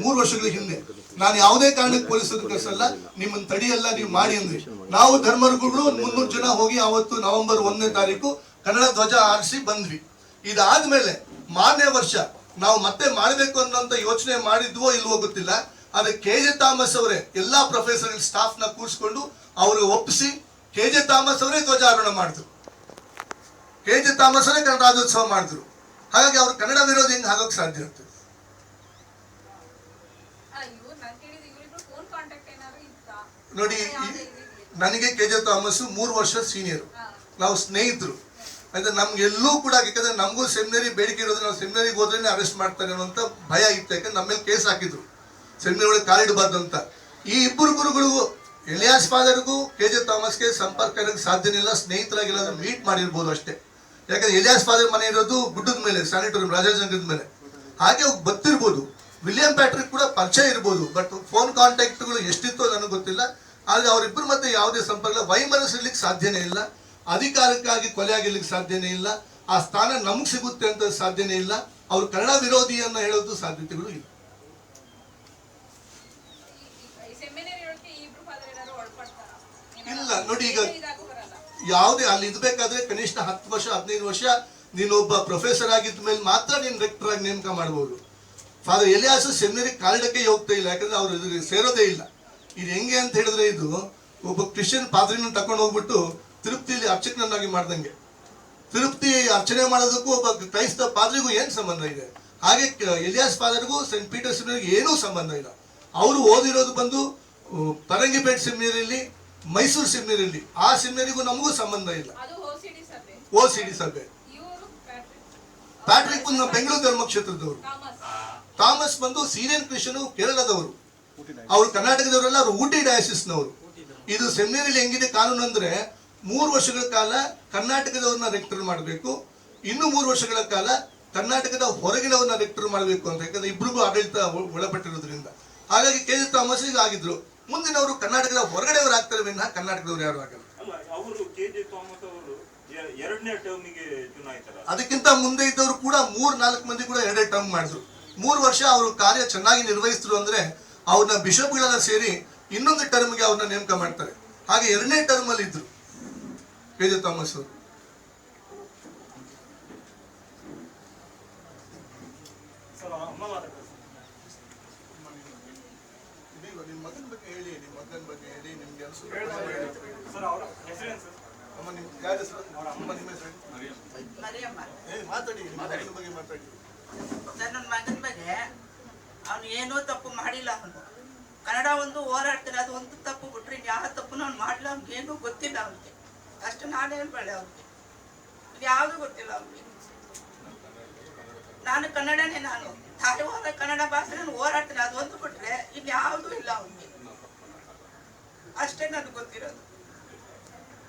D: 3 ವರ್ಷಗಳ ಹಿಂದೆ. ನಾನು ಯಾವುದೇ ಕಾರಣಕ್ಕೆ ಪೊಲೀಸರನ್ನ ಕರ್ಸಲ್ಲ, ನಿಮ್ಮನ್ನ ತಡಿಯಲ್ಲ, ನೀವು ಮಾಡಿ ಅಂದ್ವಿ. ನಾವು ಧರ್ಮಗುರುಗಳು 300 ಜನ ಹೋಗಿ ಅವತ್ತು ನವೆಂಬರ್ 1ನೇ ತಾರೀಕು ಕನ್ನಡ ಧ್ವಜ ಹಾರಿಸಿ ಬಂದ್ವಿ. ಇದಾದ್ಮೇಲೆ ಮಾರನೇ ವರ್ಷ ನಾವು ಮತ್ತೆ ಮಾಡಬೇಕು ಅನ್ನೋಂತ ಯೋಚನೆ ಮಾಡಿದ್ವೋ ಇಲ್ವೋ ಗೊತ್ತಿಲ್ಲ. ಆದ್ರೆ KJ ಥಾಮಸ್ ಅವರೇ ಎಲ್ಲಾ ಪ್ರೊಫೆಸರ್ ಸ್ಟಾಫ್ ನ ಕೂರಿಸ್ಕೊಂಡು ಅವ್ರಿಗೆ ಒಪ್ಪಿಸಿ KJ ಥಾಮಸ್ ಅವರೇ ಧ್ವಜಾರೋಹಣ ಮಾಡಿದ್ರು. KJ ಥಾಮಸ್ ಅವರೇ ಕನ್ನಡ ರಾಜ್ಯೋತ್ಸವ ಮಾಡಿದ್ರು. ಹಾಗಾಗಿ ಅವ್ರು ಕನ್ನಡ ವಿರೋಧಿ ಹೆಂಗ್ ಆಗೋಕ್ ಸಾಧ್ಯ ಇರ್ತದೆ? ನೋಡಿ, ನನಗೆ KJ ಥಾಮಸ್ 3 ವರ್ಷ ಸೀನಿಯರ್, ನಾವು ಸ್ನೇಹಿತರು. ಅಂದ್ರೆ ನಮ್ಗೆಲ್ಲೂ ಕೂಡ, ಯಾಕಂದ್ರೆ ನಮಗೂ ಸೆಮಿನರಿ ಬೇಡಿಕೆ ಇರೋದು, ನಾವು ಸೆಮಿನರಿಗೆ ಹೋದ್ರೆ ಅರೆಸ್ಟ್ ಮಾಡ್ತಾರೆ ಅನ್ನೋಂಥ ಭಯ ಇತ್ತು. ಯಾಕಂದ್ರೆ ನಮ್ಮ ಮೇಲೆ ಕೇಸ್ ಹಾಕಿದ್ರು ಸೆಮಿನರಿ ಒಳಗೆ ಕಾಲಿಡಬಾರ್ದು ಅಂತ. ಈ ಇಬ್ಬರು ಗುರುಗಳಿಗೂ, ಎಲಿಯಾಸ್ ಫಾದರ್ಗೂ KJ ಥಾಮಸ್ಗೆ ಸಂಪರ್ಕ ಇರೋಕ್ಕೆ ಸಾಧ್ಯನೇ ಇಲ್ಲ. ಸ್ನೇಹಿತರಾಗಿಲ್ಲ, ಮೀಟ್ ಮಾಡಿರ್ಬೋದು ಅಷ್ಟೇ. ಯಾಕಂದ್ರೆ ಎಲಿಯಾಸ್ ಫಾದರ್ ಮನೆ ಇರೋದು ಗುಡ್ಡದ ಮೇಲೆ, ಸ್ಯಾನಿಟೋರಿಯಂ ರಾಜಾಜನಗರದ ಮೇಲೆ. ಹಾಗೆ ಗೊತ್ತಿರ್ಬೋದು, ವಿಲಿಯಂ ಪ್ಯಾಟ್ರಿಕ್ ಕೂಡ ಪರಿಚಯ ಇರ್ಬೋದು. ಬಟ್ ಫೋನ್ ಕಾಂಟ್ಯಾಕ್ಟ್ಗಳು ಎಷ್ಟಿತ್ತು ನನಗೆ ಗೊತ್ತಿಲ್ಲ. ಆದ್ರೆ ಅವರಿಬ್ಬರು ಮತ್ತೆ ಯಾವುದೇ ಸಂಪರ್ಕ, ವೈಮನಸ್ಸಿರ್ಲಿಕ್ಕೆ ಸಾಧ್ಯನೇ ಇಲ್ಲ. ಅಧಿಕಾರಕ್ಕಾಗಿ ಕೊಲೆ ಆಗಿರ್ಲಿಕ್ಕೆ ಸಾಧ್ಯನೇ ಇಲ್ಲ. ಆ ಸ್ಥಾನ ನಮ್ಗೆ ಸಿಗುತ್ತೆ ಅಂತ ಸಾಧ್ಯನೇ ಇಲ್ಲ. ಅವ್ರು ಕನ್ನಡ ವಿರೋಧಿಯನ್ನ ಹೇಳೋದು ಸಾಧ್ಯತೆಗಳು ಇಲ್ಲ. ಇಲ್ಲ ನೋಡಿ, ಈಗ ಯಾವುದೇ ಅಲ್ಲಿ ಇದ್ಬೇಕಾದ್ರೆ ಕನಿಷ್ಠ 10 ವರ್ಷ 15 ವರ್ಷ ನೀನೊಬ್ಬ ಪ್ರೊಫೆಸರ್ ಆಗಿದ್ದ ಮೇಲೆ ಮಾತ್ರ ನೀನು ರೆಕ್ಟರ್ ಆಗಿ ನೇಮಕ ಮಾಡಬಹುದು. ಫಾದರ್ ಎಲಿಯಾಸ್ ಸೆಮಿನರಿ ಕಾಲಿಡಕ್ಕೆ ಹೋಗ್ತಾ ಇಲ್ಲ, ಯಾಕಂದ್ರೆ ಅವ್ರು ಸೇರೋದೇ ಇಲ್ಲ. ಇದು ಹೆಂಗೆ ಅಂತ ಹೇಳಿದ್ರೆ, ಇದು ಒಬ್ಬ ಕ್ರಿಶ್ಚಿಯನ್ ಪಾದ್ರಿನ ತಕೊಂಡು ಹೋಗ್ಬಿಟ್ಟು ತಿರುಪ್ತಿಯಲ್ಲಿ ಅರ್ಚಕನನ್ನಾಗಿ ಮಾಡ್ದಂಗೆ. ತಿರುಪ್ತಿ ಅರ್ಚನೆ ಮಾಡೋದಕ್ಕೂ ಒಬ್ಬ ಕ್ರೈಸ್ತ ಪಾದ್ರಿಗೂ ಏನ್ ಸಂಬಂಧ ಇದೆ? ಹಾಗೆ ಎಲಿಯಾಸ್ ಫಾದರ್ಗೂ ಸೆಂಟ್ ಪೀಟರ್ ಸೆಮಿನರಿಗೆ ಏನೂ ಸಂಬಂಧ ಇಲ್ಲ. ಅವರು ಓದಿರೋದು ಬಂದು ಪರಂಗಿಪೇಟ್ ಸೆಮಿನರಿಯಲ್ಲಿ, ಮೈಸೂರು ಸೆಮಿನರಿಯಲ್ಲಿ. ಆ ಸೆಮಿನರಿಗೂ ನಮಗೂ ಸಂಬಂಧ ಇಲ್ಲ. OCD ಸಭೆ. ಪ್ಯಾಟ್ರಿಕ್ ಬೆಂಗಳೂರು ಧರ್ಮಕ್ಷೇತ್ರದವರು. ಥಾಮಸ್ ಬಂದು ಸೀರಿಯನ್ ಕ್ರಿಶ್ಚಿಯನ್, ಕೇರಳದವರು. ಅವರು ಕರ್ನಾಟಕದವರೆಲ್ಲ, ಅವರು ಊಟಿ ಡಯಾಸಿಸ್ನವರು. ಇದು ಸೆಮಿನರಿಯಲ್ಲಿ ಹೆಂಗಿದೆ ಕಾನೂನು ಅಂದ್ರೆ, 3 ವರ್ಷಗಳ ಕಾಲ ಕರ್ನಾಟಕದವ್ರನ್ನ ರೆಕ್ಟರ್ ಮಾಡಬೇಕು, ಇನ್ನು 3 ವರ್ಷಗಳ ಕಾಲ ಕರ್ನಾಟಕದ ಹೊರಗಿನವ್ರನ್ನ ರೆಕ್ಟರ್ ಮಾಡಬೇಕು ಅಂತ. ಯಾಕಂದ್ರೆ ಇಬ್ರಿಗೂ ಆಡಳಿತ ಒಳಪಟ್ಟಿರೋದ್ರಿಂದ. ಹಾಗಾಗಿ KJ ಥಾಮಸ್ ಆಗಿದ್ರು. ಮುಂದಿನವರು ಕರ್ನಾಟಕದ ಹೊರಗಡೆಯವರು ಆಗ್ತಾರೆ ವಿನ ಕರ್ನಾಟಕದವ್ರು ಯಾರು ಆಗಲ್ಲ.
E: ಅವರು KJ ಥಾಮಸ್ ಅವರು 2ನೇ ಟರ್ಮಿಗೆ ಚುನಾಯಿತರ.
D: ಅದಕ್ಕಿಂತ ಮುಂದೆ ಇದ್ದವರು ಕೂಡ 3-4 ಮಂದಿ ಕೂಡ 2 ಟರ್ಮ್ ಮಾಡಿದ್ರು. 3 ವರ್ಷ ಅವರು ಕಾರ್ಯ ಚೆನ್ನಾಗಿ ನಿರ್ವಹಿಸಿದ್ರು ಅಂದ್ರೆ ಅವ್ರನ್ನ ಬಿಷಪ್ಗಳೆಲ್ಲ ಸೇರಿ ಇನ್ನೊಂದು ಟರ್ಮ್ಗೆ ಅವ್ರನ್ನ ನೇಮಕ ಮಾಡ್ತಾರೆ. ಹಾಗೆ 2ನೇ ಟರ್ಮ್ ಅಲ್ಲಿ ಇದ್ರು KJ ಥಾಮಸ್ ಅವರು. ನಿಮ್ಮ ಮಗನ ಬಗ್ಗೆ ಹೇಳಿ, ನಿಮ್ಗೆ ಮಾತಾಡಿ, ನಿಮ್ಮ ಮಗನ ಬಗ್ಗೆ ಮಾತಾಡಿ.
C: ನನ್ನ ಮಗನ ಬಗ್ಗೆ ಅವನು ಏನೂ ತಪ್ಪು ಮಾಡಿಲ್ಲ. ಅವನು ಕನ್ನಡ ಒಂದು ಹೋರಾಡ್ತಾರೆ, ಅದು ಒಂದು ತಪ್ಪು ಬಿಟ್ರೆ ಯಾವ ತಪ್ಪು ಅವ್ನು ಮಾಡಲ್ಲ. ಅವ್ನಿಗೆ ಏನೂ ಗೊತ್ತಿಲ್ಲ. ಅವ್ನಿಗೆ ಅಷ್ಟು ನಾನು ಹೇಳ್ಬೇಡ, ಅವ್ನಿಗೆ ಯಾವುದು ಗೊತ್ತಿಲ್ಲ. ಅವ್ನಿಗೆ ನಾನು ಕನ್ನಡನೇ, ನಾನು ತಾಯಿ ಹೋದ ಕನ್ನಡ ಭಾಷೆ ನಾನು ಹೋರಾಡ್ತೀನಿ, ಅದು ಒಂದು ಬಿಟ್ರೆ ಇನ್ಯಾವುದೂ ಇಲ್ಲ ಅವನಿಗೆ. ಅಷ್ಟೇ ನನಗೆ ಗೊತ್ತಿರೋದು.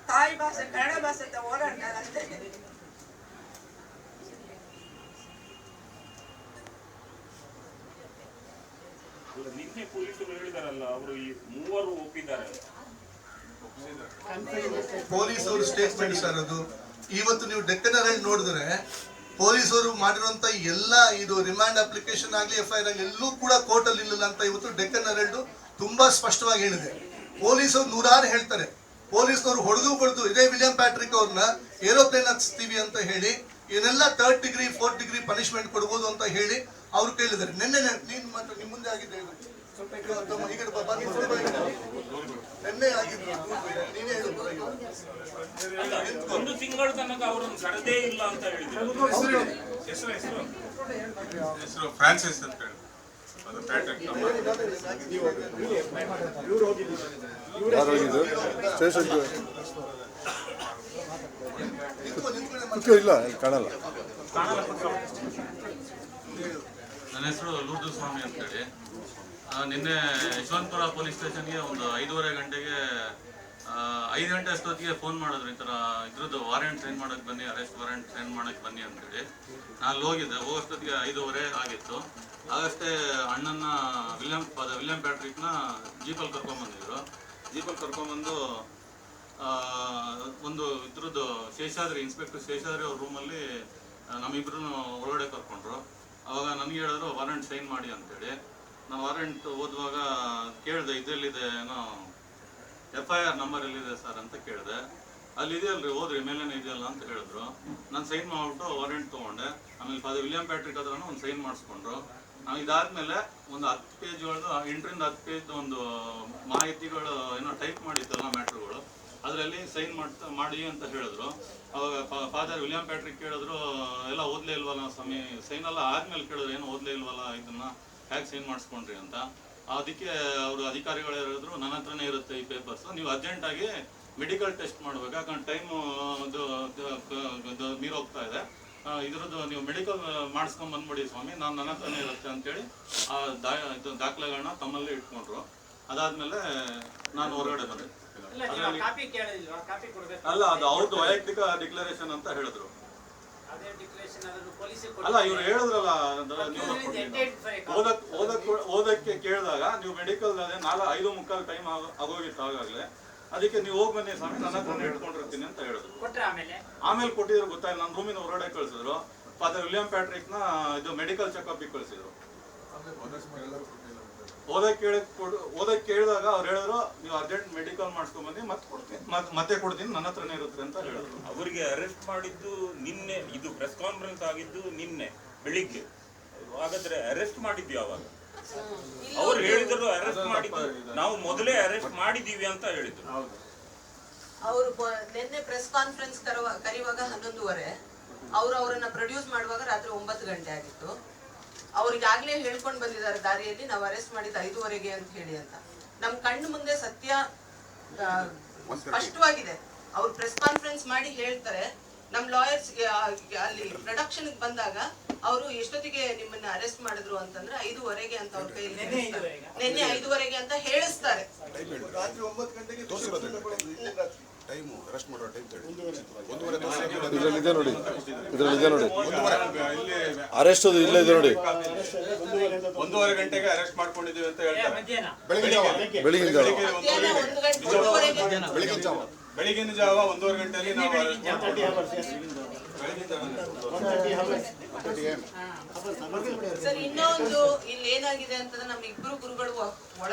C: ತಾಯಿ ಭಾಷೆ ಕನ್ನಡ ಭಾಷೆ ಅಂತ ಹೋರಾಡ್ತಾರೆ ಅಷ್ಟೇ.
E: ನಿನ್ನೆ ಪೊಲೀಸರು ಹೇಳಿದಾರಲ್ಲ, ಅವರು ಈ 3 ಒಪ್ಪಿದ್ದಾರೆ.
D: ಪೊಲೀಸರು ಸ್ಟೇಟ್ಮೆಂಟ್ ಸರ್ ಅದು. ಇವತ್ತು ನೀವು ಡೆಕ್ಕನ್ ಹೆರಾಲ್ಡ್ ನೋಡಿದ್ರೆ ಪೊಲೀಸರು ಮಾಡಿರುವಂತ ಎಲ್ಲ ಇದು ರಿಮಾಂಡ್ ಅಪ್ಲಿಕೇಶನ್ ಆಗ್ಲಿ, FIR ಆಗಲಿ, ಎಲ್ಲೂ ಕೂಡ ಕೋರ್ಟ್ ಅಲ್ಲಿ ಇಲ್ಲ ಅಂತ ಇವತ್ತು ಡೆಕ್ಕನ್ ಹೆರಾಲ್ಡ್ ತುಂಬಾ ಸ್ಪಷ್ಟವಾಗಿ ಹೇಳಿದೆ. ಪೊಲೀಸರು 100 ಹೇಳ್ತಾರೆ. ಪೊಲೀಸ್ನವರು ಹೊಡೆದು ಬಡ್ದು ಇದೇ ವಿಲಿಯಂ ಪ್ಯಾಟ್ರಿಕ್ ಅವ್ರನ್ನ ಏರೋಪ್ಲೇನ್ ಹತ್ತಿಸ್ತೀವಿ ಅಂತ ಹೇಳಿ, ಇದನ್ನೆಲ್ಲ 3rd degree 4th degree punishment ಕೊಡ್ಬೋದು ಅಂತ ಹೇಳಿ ಅವ್ರು ಕೇಳಿದ್ದಾರೆ. ನಿನ್ನೆ ನೀನ್ ಮಾತ್ರ ನಿಮ್ ಮುಂದೆ ಆಗಿದೆ, ನಿನ್ನೆ ಆಗಿದ್ರು, ನೀನೇ
E: ಒಂದು ತಿಂಗಳ ತನಕ ಅವರನ್ನು ಕರೆದೇ ಇಲ್ಲ ಅಂತ ಹೇಳಿದ್ರು.
G: ಹೆಸರು ಫ್ರಾನ್ಸಿಸ್ ಅಂತ ಹೇಳಿ.
H: ಇಲ್ಲ ಕಾಣಲ್ಲ.
G: ನನ್ನ ಹೆಸರು ಲೂರ್ದು ಸ್ವಾಮಿ ಅಂತೇಳಿ. ನಿನ್ನೆ ಯಶವಂತಪುರ ಪೊಲೀಸ್ ಸ್ಟೇಷನ್ಗೆ ಒಂದು 5:30 ಗಂಟೆಗೆ 5 ಗಂಟೆ ಅಷ್ಟೊತ್ತಿಗೆ ಫೋನ್ ಮಾಡಿದ್ರು, ಈ ಥರ ಇದ್ರದ್ದು ವಾರೆಂಟ್ ಸೈನ್ ಮಾಡೋಕ್ಕೆ ಬನ್ನಿ, ಅರೆಸ್ಟ್ ವಾರೆಂಟ್ ಸೈನ್ ಮಾಡೋಕ್ಕೆ ಬನ್ನಿ ಅಂತೇಳಿ. ನಾನು ಹೋಗಿದ್ದೆ. ಹೋಗೋಷ್ಟೊತ್ತಿಗೆ 5:15 ಆಗಿತ್ತು. ಆಗಷ್ಟೇ ಅಣ್ಣನ ವಿಲಿಯಂ ಪ್ಯಾಟ್ರಿಕ್ನ ಜೀಪಲ್ಲಿ ಕರ್ಕೊಂಬಂದಿದ್ರು. ಜೀಪಲ್ಲಿ ಕರ್ಕೊಂಬಂದು ಒಂದು ಇದ್ರದ್ದು ಇನ್ಸ್ಪೆಕ್ಟರ್ ಶೇಷಾದ್ರಿ ಅವ್ರ ರೂಮಲ್ಲಿ ನಮ್ಮಿಬ್ರು ಒಳಗಡೆ ಕರ್ಕೊಂಡ್ರು. ಅವಾಗ ನನಗೆ ಹೇಳಿದ್ರು ವಾರೆಂಟ್ ಸೈನ್ ಮಾಡಿ ಅಂತೇಳಿ. ನಾನು ವಾರೆಂಟ್ ಓದುವಾಗ ಕೇಳಿದೆ, ಇದೆಲ್ಲಿದೆ ಏನೋ FIR ನಂಬರ್ ಎಲ್ಲಿದೆ ಸರ್ ಅಂತ ಕೇಳಿದೆ. ಅಲ್ಲಿ ಇದೆಯಲ್ರಿ, ಹೋದ್ರಿ ಮೇಲೇನೆ ಇದೆಯಲ್ಲ ಅಂತ ಹೇಳಿದ್ರು. ನಾನು ಸೈನ್ ಮಾಡಿಬಿಟ್ಟು ವಾರೆಂಟ್ ತೊಗೊಂಡೆ. ಆಮೇಲೆ ಫಾದರ್ ವಿಲಿಯಂ ಪ್ಯಾಟ್ರಿಕ್ ಹತ್ರನೂ ಒಂದು ಸೈನ್ ಮಾಡಿಸ್ಕೊಂಡ್ರು. ಇದಾದ್ಮೇಲೆ ಒಂದು 10 ಪೇಜ್ಗಳದ್ದು 8ರಿಂದ 10 ಪೇಜ್ ಒಂದು ಮಾಹಿತಿಗಳು ಏನೋ ಟೈಪ್ ಮಾಡಿದ್ದಲ್ಲ ಮ್ಯಾಟ್ರುಗಳು, ಅದರಲ್ಲಿ ಸೈನ್ ಮಾಡಿ ಅಂತ ಹೇಳಿದ್ರು. ಅವಾಗ ಫಾದರ್ ವಿಲಿಯಂ ಪ್ಯಾಟ್ರಿಕ್ ಕೇಳಿದ್ರು, ಎಲ್ಲ ಓದ್ಲೇ ಇಲ್ವಲ್ಲ ಸ್ವಾಮಿ, ಸೈನ್ ಎಲ್ಲ ಆದ್ಮೇಲೆ ಕೇಳಿದ್ರು, ಏನು ಓದ್ಲೇ ಇಲ್ವಲ್ಲ, ಇದನ್ನ ಹೇಗೆ ಸೈನ್ ಮಾಡಿಸ್ಕೊಂಡ್ರಿ ಅಂತ. ಅದಕ್ಕೆ ಅವರು ಅಧಿಕಾರಿಗಳು ಹೇಳಿದ್ರು, ನನ್ನ ಹತ್ರನೇ ಇರುತ್ತೆ ಈ ಪೇಪರ್ಸ್, ನೀವು ಅರ್ಜೆಂಟಾಗಿ ಮೆಡಿಕಲ್ ಟೆಸ್ಟ್ ಮಾಡ್ಬೇಕು, ಯಾಕಂದ್ರೆ ಟೈಮು ಮೀರೋಗ್ತಾ ಇದೆ, ಇದ್ರದ್ದು ನೀವು ಮೆಡಿಕಲ್ ಮಾಡಿಸ್ಕೊಂಡ್ ಬಂದ್ಬಿಡಿ ಸ್ವಾಮಿ, ನನ್ನ ಹತ್ರನೇ ಇರುತ್ತೆ ಅಂತೇಳಿ ದಾಖಲೆಗಳನ್ನ ತಮ್ಮಲ್ಲೇ ಇಟ್ಕೊಂಡ್ರು. ಅದಾದ್ಮೇಲೆ ನಾನು ಹೊರಗಡೆ ಬಂದೆ. ಅಲ್ಲ, ಅದು ಅವ್ರದ್ದು ವೈಯಕ್ತಿಕ ಡಿಕ್ಲರೇಷನ್ ಅಂತ ಹೇಳಿದ್ರು. ಅಲ್ಲ, ಇವ್ರು ಹೇಳಿದ್ರಲ್ಲ, ಓದಕ್ಕೆ ಕೇಳಿದಾಗ ನೀವು ಮೆಡಿಕಲ್ 5:45 ಟೈಮ್ ಆಗೋಗಿತ್ತು ಆಗಾಗ್ಲೇ, ಅದಕ್ಕೆ ನೀವು ಹೋಗಿ ಬನ್ನಿ ಸ್ವಾಮಿ, ನನ್ನ ಹತ್ರನೇ ಇಟ್ಕೊಂಡಿರ್ತೀನಿ ಅಂತ ಹೇಳಿದ್ರು. ಆಮೇಲೆ ಕೊಟ್ಟಿದ್ರು, ಗೊತ್ತಾಯಿಲ್ಲ. ನನ್ನ ರೂಮಿನ ಹೊರಗಡೆ ಕಳಿಸಿದ್ರು. ಫಾದರ್ ವಿಲಿಯಂ ಪ್ಯಾಟ್ರಿಕ್ನ ಇದು ಮೆಡಿಕಲ್ ಚೆಕಪ್ಗೆ ಕಳಿಸಿದ್ರು. ಓದಕ್ಕೆ ಕೇಳಿದಾಗ ಅವ್ರು ಹೇಳಿದ್ರು, ನೀವು ಅರ್ಜೆಂಟ್ ಮೆಡಿಕಲ್ ಮಾಡಿಸ್ಕೊಂಡ್ ಬನ್ನಿ, ಮತ್ತೆ ಕೊಡ್ತೀನಿ, ನನ್ನ ಹತ್ರನೇ ಇರುತ್ತೆ ಅಂತ ಹೇಳಿದ್ರು.
E: ಅವರಿಗೆ ಅರೆಸ್ಟ್ ಮಾಡಿದ್ದು ನಿನ್ನೆ, ಇದು ಪ್ರೆಸ್ ಕಾನ್ಫರೆನ್ಸ್ ಆಗಿದ್ದು ನಿನ್ನೆ ಬೆಳಿಗ್ಗೆ. ಹಾಗಾದ್ರೆ ಅರೆಸ್ಟ್ ಮಾಡಿದ್ವಿ ಯಾವಾಗ? ಅವ್ರು ಹೇಳಿದ್ರು ಅರೆಸ್ಟ್ ಮಾಡಿದ್ದು ನಾವು ಮೊದಲೇ ಅರೆಸ್ಟ್ ಮಾಡಿದೀವಿ ಅಂತ ಹೇಳಿದ್ರು.
C: ಅವರು ನಿನ್ನೆ ಪ್ರೆಸ್ ಕಾನ್ಫರೆನ್ಸ್ ಕರೆಯುವಾಗ 11:30, ಅವ್ರನ್ನ ಪ್ರೊಡ್ಯೂಸ್ ಮಾಡುವಾಗ ರಾತ್ರಿ 9 ಗಂಟೆ ಆಗಿತ್ತು. ಅವ್ರಿಗಾಗ್ಲೇ ಹೇಳ್ಕೊಂಡು ಬಂದಿದ್ದಾರೆ ದಾರಿಯಲ್ಲಿ, ನಾವು ಅರೆಸ್ಟ್ ಮಾಡಿದ್ದು 5:15 ಅಂತ ಹೇಳಿ ಅಂತ. ನಮ್ ಕಣ್ಣು ಮುಂದೆ ಸತ್ಯ ಸ್ಪಷ್ಟವಾಗಿದೆ. ಅವ್ರು ಪ್ರೆಸ್ ಕಾನ್ಫರೆನ್ಸ್ ಮಾಡಿ ಹೇಳ್ತಾರೆ. ನಮ್ ಲಾಯರ್ಸ್ ಅಲ್ಲಿ ಪ್ರೊಡಕ್ಷನ್ ಬಂದಾಗ ಅವರು ಎಷ್ಟೊತ್ತಿಗೆ ನಿಮ್ಮನ್ನ ಅರೆಸ್ಟ್ ಮಾಡಿದ್ರು ಅಂತಂದ್ರೆ 5:15 ಅಂತ ಅವ್ರ ಕೈಯಲ್ಲಿ ನಿನ್ನೆ 5:15 ಅಂತ ಹೇಳಿಸ್ತಾರೆ.
D: ರಾತ್ರಿ 9 ಗಂಟೆಗೆ
H: ಟೈಮು ಅರೆಸ್ಟ್ ಮಾಡೋ ಟೈಮ್ ಇದ್ರಲ್ಲಿದೆ ನೋಡಿ, ಅರೆಸ್ಟ್ ಇಲ್ಲ ಇದೆ ನೋಡಿ.
G: 1:30 ಗಂಟೆಗೆ ಅರೆಸ್ಟ್ ಮಾಡ್ಕೊಂಡಿದ್ದೀವಿ ಅಂತ ಹೇಳ್ತಾರೆ.
H: ಬೆಳಗಿನ
G: ಜಾವ 1:30 ಗಂಟೆಯಲ್ಲಿ ನಾವು
C: ಸರ್, ಇನ್ನೊಂದು ಇಲ್ಲಿ ಏನಾಗಿದೆ ಅಂತಂದ್ರೆ ನಮ್ಮ ಇಬ್ರು ಗುರುಗಳು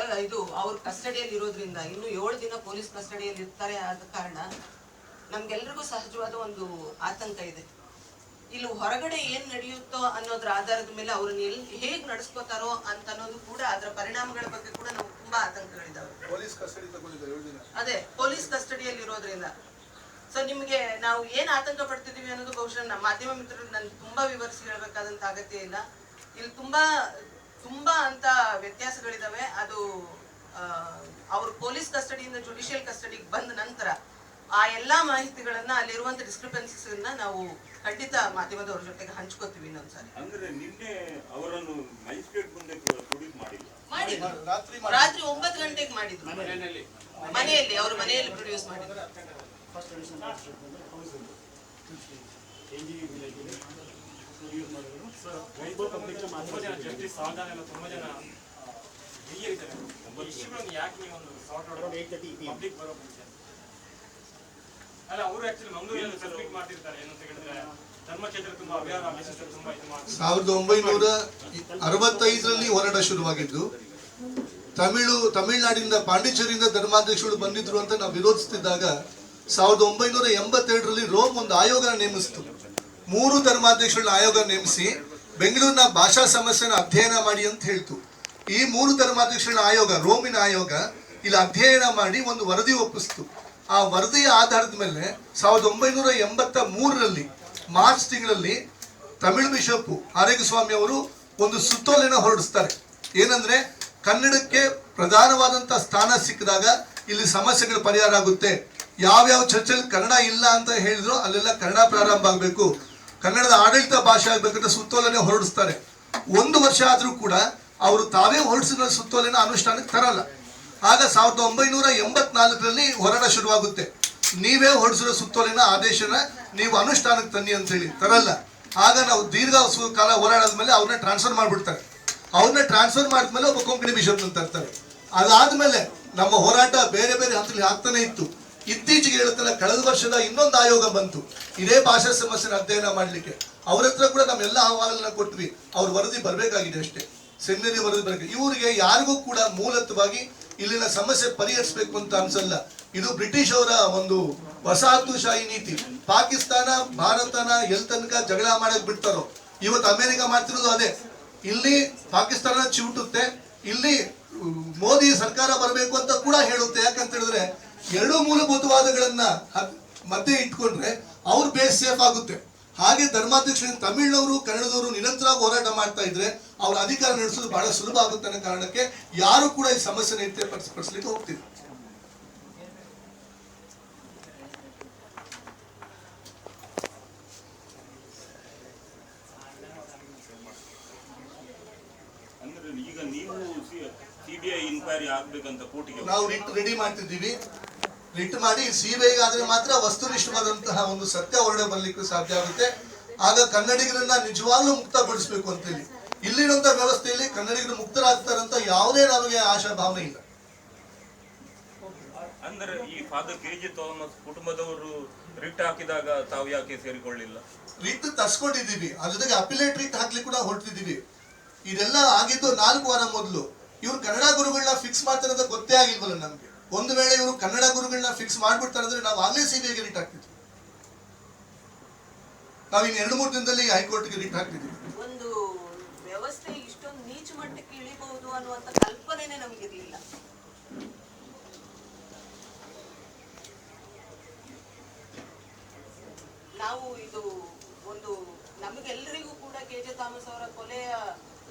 C: ಅವ್ರ ಕಸ್ಟಡಿಯಲ್ಲಿ ಇರೋದ್ರಿಂದ ಇನ್ನು 7 ದಿನ ಪೊಲೀಸ್ ಕಸ್ಟಡಿಯಲ್ಲಿ ಇರ್ತಾರೆ. ಆದ ಕಾರಣ ನಮ್ಗೆಲ್ರಿಗೂ ಸಹಜವಾದ ಒಂದು ಆತಂಕ ಇದೆ. ಇಲ್ಲಿ ಹೊರಗಡೆ ಏನ್ ನಡೆಯುತ್ತೋ ಅನ್ನೋದ್ರ ಆಧಾರದ ಮೇಲೆ ಅವ್ರನ್ನ ಹೇಗ್ ನಡೆಸ್ಕೋತಾರೋ ಅಂತ ಅನ್ನೋದು ಕೂಡ, ಅದರ ಪರಿಣಾಮಗಳ ಬಗ್ಗೆ ಕೂಡ ನಮ್ಗೆ ತುಂಬಾ ಆತಂಕಗಳಿದಾವೆ. ಅದೇ ಪೊಲೀಸ್ ಕಸ್ಟಡಿಯಲ್ಲಿ ಇರೋದ್ರಿಂದ ಸೊ ನಿಮ್ಗೆ ನಾವು ಏನ್ ಆತಂಕ ಪಡ್ತಿದೀವಿ ಅನ್ನೋದು ಬಹುಶಃ ನಮ್ಮ ಮಾಧ್ಯಮ ಮಿತ್ರರು ನನ್ಗೆ ತುಂಬಾ ವಿವರಿಸಿ ಹೇಳ್ಬೇಕಾದಂತ ಅಗತ್ಯ ಇಲ್ಲ. ಇಲ್ಲಿ ತುಂಬಾ ಅಂತ ವ್ಯತ್ಯಾಸಗಳಿದಾವೆ. ಅದು ಅವ್ರ ಪೊಲೀಸ್ ಕಸ್ಟಡಿಯಿಂದ ಜುಡಿಷಿಯಲ್ ಕಸ್ಟಡಿಗೆ ಬಂದ ನಂತರ ಆ ಎಲ್ಲಾ ಮಾಹಿತಿಗಳನ್ನ, ಅಲ್ಲಿರುವಂತ ಡಿಸ್ಕ್ರಿಪೆನ್ಸೀಸ್ ನಾವು ಖಂಡಿತ ಮಾಧ್ಯಮದವ್ರ ಜೊತೆಗೆ ಹಂಚ್ಕೋತೀವಿ ಇನ್ನೊಂದ್ಸರಿ.
E: ಅಂದ್ರೆ ನಿನ್ನೆ ಅವರನ್ನು ಮ್ಯಾಜಿಸ್ಟ್ರೇಟ್ ಮುಂದೆ ಪ್ರೊಡ್ಯೂಸ್ ಮಾಡಿದ್ರು.
C: ರಾತ್ರಿ 9 ಗಂಟೆಗೆ ಮಾಡಿದ್ರು, ಮನೆಯಲ್ಲಿ ಅವ್ರ ಮನೆಯಲ್ಲಿ ಪ್ರೊಡ್ಯೂಸ್ ಮಾಡಿದ್ರು.
I: ಅಲ್ಲ, ಅವರು ಆಕ್ಚುಲಿ ಮಂಗಳೂರಲ್ಲಿ ಸಬ್ಮಿಟ್ ಮಾಡ್ತಿರ್ತಾರೆ ಏನಂತ ಹೇಳಿದ್ರೆ ಧರ್ಮಕ್ಷೇತ್ರ ತುಂಬಾ ಅವ್ಯಾವ ತುಂಬಾ ಇದು ಮಾಡಿ
D: 1965ರಲ್ಲಿ ಹೋರಾಟ ಶುರುವಾಗಿದ್ದು, ತಮಿಳುನಾಡಿನಿಂದ ಪಾಂಡಿಚೇರಿಯಿಂದ ಧರ್ಮಾಧ್ಯಕ್ಷರು ಬಂದಿದ್ರು ಅಂತ ನಾವು ವಿರೋಧಿಸುತ್ತಿದ್ದಾಗ 1982ರಲ್ಲಿ ರೋಮ್ ಒಂದು ಆಯೋಗನ ನೇಮಿಸಿತು. 3 ಧರ್ಮಾಧ್ಯಕ್ಷರನ್ನ ಆಯೋಗ ನೇಮಿಸಿ ಬೆಂಗಳೂರಿನ ಭಾಷಾ ಸಮಸ್ಯೆನ ಅಧ್ಯಯನ ಮಾಡಿ ಅಂತ ಹೇಳ್ತು. ಈ 3 ಧರ್ಮಾಧ್ಯಕ್ಷರನ್ನ ಆಯೋಗ, ರೋಮಿನ ಆಯೋಗ, ಇಲ್ಲಿ ಅಧ್ಯಯನ ಮಾಡಿ ಒಂದು ವರದಿ ಒಪ್ಪಿಸ್ತು. ಆ ವರದಿಯ ಆಧಾರದ ಮೇಲೆ 1983ರಲ್ಲಿ ಮಾರ್ಚ್ ತಿಂಗಳಲ್ಲಿ ತಮಿಳು ಬಿಷಪ್ ಆರೋಗ್ಯಸ್ವಾಮಿ ಅವರು ಒಂದು ಸುತ್ತೋಲೆನ ಹೊರಡಿಸ್ತಾರೆ. ಏನಂದ್ರೆ, ಕನ್ನಡಕ್ಕೆ ಪ್ರಧಾನವಾದಂತ ಸ್ಥಾನ ಸಿಕ್ಕಿದಾಗ ಇಲ್ಲಿ ಸಮಸ್ಯೆಗಳು ಪರಿಹಾರ ಆಗುತ್ತೆ. ಯಾವ್ಯಾವ ಚರ್ಚಲ್ಲಿ ಕನ್ನಡ ಇಲ್ಲ ಅಂತ ಹೇಳಿದ್ರು ಅಲ್ಲೆಲ್ಲ ಕನ್ನಡ ಪ್ರಾರಂಭ ಆಗಬೇಕು, ಕನ್ನಡದ ಆಡಳಿತ ಭಾಷೆ ಆಗ್ಬೇಕಂತ ಸುತ್ತೋಲೆನೆ ಹೊರಡಿಸ್ತಾರೆ. 1 ವರ್ಷ ಆದ್ರೂ ಕೂಡ ಅವರು ತಾವೇ ಹೊರಡಿಸಿದ ಸುತ್ತೋಲೆನ ಅನುಷ್ಠಾನಕ್ಕೆ ತರಲ್ಲ. ಆಗ 1984ರಲ್ಲಿ ಹೋರಾಟ ಶುರುವಾಗುತ್ತೆ. ನೀವೇ ಹೊರಡಿಸಿರೋ ಸುತ್ತೋಲಿನ ಆದೇಶನ ನೀವು ಅನುಷ್ಠಾನಕ್ಕೆ ತನ್ನಿ ಅಂತ ಹೇಳಿ ತರಲ್ಲ. ಆಗ ನಾವು ದೀರ್ಘ ಕಾಲ ಹೋರಾಡಾದ್ಮೇಲೆ ಅವ್ರನ್ನ ಟ್ರಾನ್ಸ್ಫರ್ ಮಾಡ್ಬಿಡ್ತಾರೆ. ಅವ್ರನ್ನ ಟ್ರಾನ್ಸ್ಫರ್ ಮಾಡಿದ್ಮೇಲೆ ಒಬ್ಬ ಕೊಂಕಣಿ ಬಿಷಪ್ ಅಂತ ತರ್ತಾರೆ. ಅದಾದ್ಮೇಲೆ ನಮ್ಮ ಹೋರಾಟ ಬೇರೆ ಬೇರೆ ಹಂತದಲ್ಲಿ ಆಗ್ತಾನೆ ಇತ್ತು. ಇತ್ತೀಚೆಗೆ ಹೇಳುತ್ತಲ್ಲ, ಕಳೆದ ವರ್ಷದ ಇನ್ನೊಂದು ಆಯೋಗ ಬಂತು ಇದೇ ಭಾಷಾ ಸಮಸ್ಯೆನ ಅಧ್ಯಯನ ಮಾಡ್ಲಿಕ್ಕೆ. ಅವ್ರ ಹತ್ರ ಕೂಡ ನಾವೆಲ್ಲ ಅಹವಾಲನ್ನ ಕೊಟ್ವಿ. ಅವ್ರ ವರದಿ ಬರಬೇಕಾಗಿದೆ ಅಷ್ಟೇ, ಸೆಮಿನರಿ ವರದಿ ಬರಬೇಕು. ಇವರಿಗೆ ಯಾರಿಗೂ ಕೂಡ ಮೂಲತವಾಗಿ ಇಲ್ಲಿನ ಸಮಸ್ಯೆ ಪರಿಹರಿಸಬೇಕು ಅಂತ ಅನ್ಸಲ್ಲ. ಇದು ಬ್ರಿಟಿಷ್ ಅವರ ಒಂದು ವಸಾಹತುಶಾಹಿ ನೀತಿ. ಪಾಕಿಸ್ತಾನ ಭಾರತನ ಎಲ್ ತನಕ ಜಗಳ ಮಾಡಕ್ ಬಿಡ್ತಾರೋ, ಇವತ್ತು ಅಮೆರಿಕ ಮಾಡ್ತಿರೋದು ಅದೇ. ಇಲ್ಲಿ ಪಾಕಿಸ್ತಾನ ಚಿವುಟುತ್ತೆ, ಇಲ್ಲಿ ಮೋದಿ ಸರ್ಕಾರ ಬರಬೇಕು ಅಂತ ಕೂಡ ಹೇಳುತ್ತೆ. ಯಾಕಂತ ಹೇಳಿದ್ರೆ ಎರಡು ಮೂಲಭೂತವಾದಗಳನ್ನ ಮಧ್ಯೆ ಇಟ್ಕೊಂಡ್ರೆ ಅವ್ರ ಬೇಸ್ ಸೇಫ್ ಆಗುತ್ತೆ. ಹಾಗೆ ಧರ್ಮಾಧ್ಯಕ್ಷರು ತಮಿಳ್ನವರು ಕನ್ನಡದವರು ನಿರಂತರವಾಗಿ ಹೋರಾಟ ಮಾಡ್ತಾ ಇದ್ರೆ ಅವ್ರ ಅಧಿಕಾರ ನಡೆಸೋದು ಬಹಳ ಸುಲಭ ಆಗುತ್ತೆ ಅನ್ನೋ ಕಾರಣಕ್ಕೆ ಯಾರು ಕೂಡ ಈ ಸಮಸ್ಯೆನ ಇತ್ಯರ್ಥಪಡಿಸಲಿಕ್ಕೆ ಹೋಗ್ತಿದ್ರು.
E: ಅಂದ್ರೆ ಈಗ ನೀವು ಸಿಬಿಐ ಇನ್ಕ್ವೈರಿ ಆಗ್ಬೇಕಂತ ಕೋರ್ಟಿಗೆ
D: ನಾವು ರಿಟ್ ರೆಡಿ ಮಾಡ್ತಿದ್ದೀವಿ. ರಿಟ್ ಮಾಡಿ ಸಿಬಿಐಗೆ ಆದ್ರೆ ಮಾತ್ರ ವಸ್ತುನಿಷ್ಠವಾದಂತಹ ಒಂದು ಸತ್ಯ ಹೊರಡೆ ಬರ್ಲಿಕ್ಕೂ ಸಾಧ್ಯ ಆಗುತ್ತೆ. ಆಗ ಕನ್ನಡಿಗರನ್ನ ನಿಜವಾಗ್ಲೂ ಮುಕ್ತಗೊಳಿಸಬೇಕು ಅಂತೇಳಿ ಇಲ್ಲಿರುವಂತ ವ್ಯವಸ್ಥೆಯಲ್ಲಿ ಕನ್ನಡಿಗರು ಮುಕ್ತರಾಗ್ತಾರಂತ ಯಾವುದೇ ನಮಗೆ ಆಶಾ ಭಾವನೆ ಇಲ್ಲ.
E: ಅಂದ್ರೆ ಈ ಫಾದರ್ ಕೆ.ಜೆ. ಥಾಮಸ್ ಕುಟುಂಬದವರು ರಿಟ್ ಹಾಕಿದಾಗ ತಾವು ಯಾಕೆ ಸೇರಿಕೊಳ್ಳಿಲ್ಲ?
D: ರಿಟ್ ತರ್ಸ್ಕೊಂಡಿದ್ದೀವಿ, ಅದ್ರ ಜೊತೆಗೆ ಅಪಿಲೇಟ್ ರಿಟ್ ಹಾಕ್ಲಿಕ್ಕೆ ಕೂಡ ಹೊರಟಿದ್ದೀವಿ. ಇದೆಲ್ಲ ಆಗಿದ್ದು 4 ವಾರ ಮೊದಲು. ಇವ್ರು ಕನ್ನಡ ಗುರುಗಳನ್ನ ಫಿಕ್ಸ್ ಮಾಡ್ತಾರೆ ಅಂತ ಗೊತ್ತೇ ಆಗಿಲ್ವಲ್ಲ ನಮ್ಗೆ. ಒಂದು ವೇಳೆ ಇವರು ಕನ್ನಡ ಗುರುಗಳನ್ನ ಫಿಕ್ಸ್ ಮಾಡ್ಬಿಡ್ತಾರೆ ಅಂದ್ರೆ ನಾವು ಆಗ್ಲೇ ಸಿಬಿಐಗೆ ರಿಟ್ ಹಾಕ್ತಿದ್ವಿ. ನಾವಿನ್ 2-3 ದಿನದಲ್ಲಿ ಹೈಕೋರ್ಟ್ಗೆ ರಿಟ್ ಹಾಕ್ತಿದ್ವಿ.
C: ಒಂದು ವ್ಯವಸ್ಥೆ ಇಷ್ಟೊಂದು ನೀಚ ಮಟ್ಟಕ್ಕೆ ಇಳಿಬಹುದು ಅನ್ನುವಂತ ಕಲ್ಪನೆನೇ ನಮಗಿರ್ಲಿಲ್ಲ. ನಾವು ಇದು ಒಂದು ನಮಗೆಲ್ಲರಿಗೂ ಕೂಡ ಕೆ.ಜೆ. ಥಾಮಸ್ ಅವರ ಕೊಲೆಯ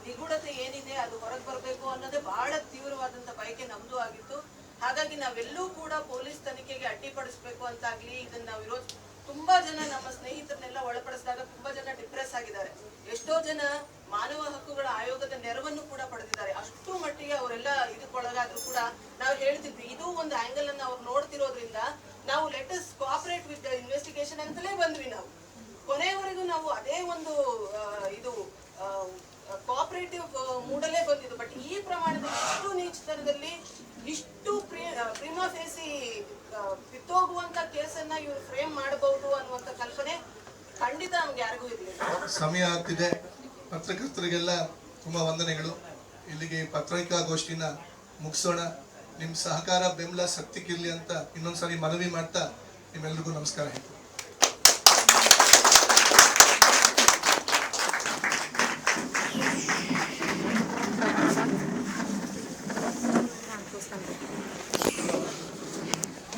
C: ನಿಗೂಢತೆ ಏನಿದೆ ಅದು ಹೊರಗೆ ಬರಬೇಕು ಅನ್ನೋದೇ ಬಹಳ ತೀವ್ರವಾದಂತ ಬಯಕೆ ನಮ್ದು ಆಗಿತ್ತು. ಹಾಗಾಗಿ ನಾವೆಲ್ಲೂ ಕೂಡ ಪೊಲೀಸ್ ತನಿಖೆಗೆ ಅಡ್ಡಿಪಡಿಸ್ಬೇಕು ಅಂತಾಗ್ಲಿ ಇದನ್ನ ವಿರೋಧ. ತುಂಬಾ ಜನ ನಮ್ಮ ಸ್ನೇಹಿತರನ್ನೆಲ್ಲ ಒಳಪಡಿಸಿದಾಗ ತುಂಬಾ ಜನ ಡಿಪ್ರೆಸ್ ಆಗಿದ್ದಾರೆ. ಎಷ್ಟೋ ಜನ ಮಾನವ ಹಕ್ಕುಗಳ ಆಯೋಗದ ನೆರವನ್ನು ಕೂಡ ಪಡೆದಿದ್ದಾರೆ. ಅಷ್ಟು ಮಟ್ಟಿಗೆ ಅವರೆಲ್ಲ ಇದಕ್ಕೊಳಗಾದ್ರೂ ಕೂಡ ನಾವು ಹೇಳ್ತಿದ್ವಿ ಇದು ಒಂದು ಆಂಗಲ್ ಅನ್ನ ಅವ್ರು ನೋಡ್ತಿರೋದ್ರಿಂದ ನಾವು let us cooperate with the investigation ಅಂತಲೇ ಬಂದ್ವಿ. ನಾವು ಕೊನೆಯವರೆಗೂ ನಾವು ಅದೇ ಒಂದು ಇದು ಕೋಆಪರೇಟಿವ್ ಮೂಡಲೇ ಬಂದಿದ್ದು. ಬಟ್ ಈ ಪ್ರಮಾಣದಲ್ಲಿ ಇಷ್ಟು ನೀಚತನದಲ್ಲಿ ಇಷ್ಟು ಪ್ರಿಮಾ ಫೇಸಿ ಕಿತ್ತೋಗುವಂತ ಕೇಸನ್ನ ಇವರು ಫ್ರೇಮ್ ಮಾಡಬಹುದು ಅನ್ನುವಂತ ಕಲ್ಪನೆ ಖಂಡಿತ ನಮ್ಗೆ ಯಾರಿಗೂ ಇರಲಿಲ್ಲ.
D: ಸಮಯ ಆಗ್ತಿದೆ. ಪತ್ರಕರ್ತರಿಗೆಲ್ಲ ತುಂಬಾ ವಂದನೆಗಳು. ಇಲ್ಲಿಗೆ ಪತ್ರಿಕಾಗೋಷ್ಠಿನ ಮುಗಿಸೋಣ. ನಿಮ್ ಸಹಕಾರ ಬೆಂಬಲ ಸತ್ಯಕ್ಕಿರ್ಲಿ ಅಂತ ಇನ್ನೊಂದ್ಸರಿ ಮನವಿ ಮಾಡ್ತಾ ನಿಮ್ಮೆಲ್ರಿಗೂ ನಮಸ್ಕಾರ ಹೇಳ್ತೀನಿ.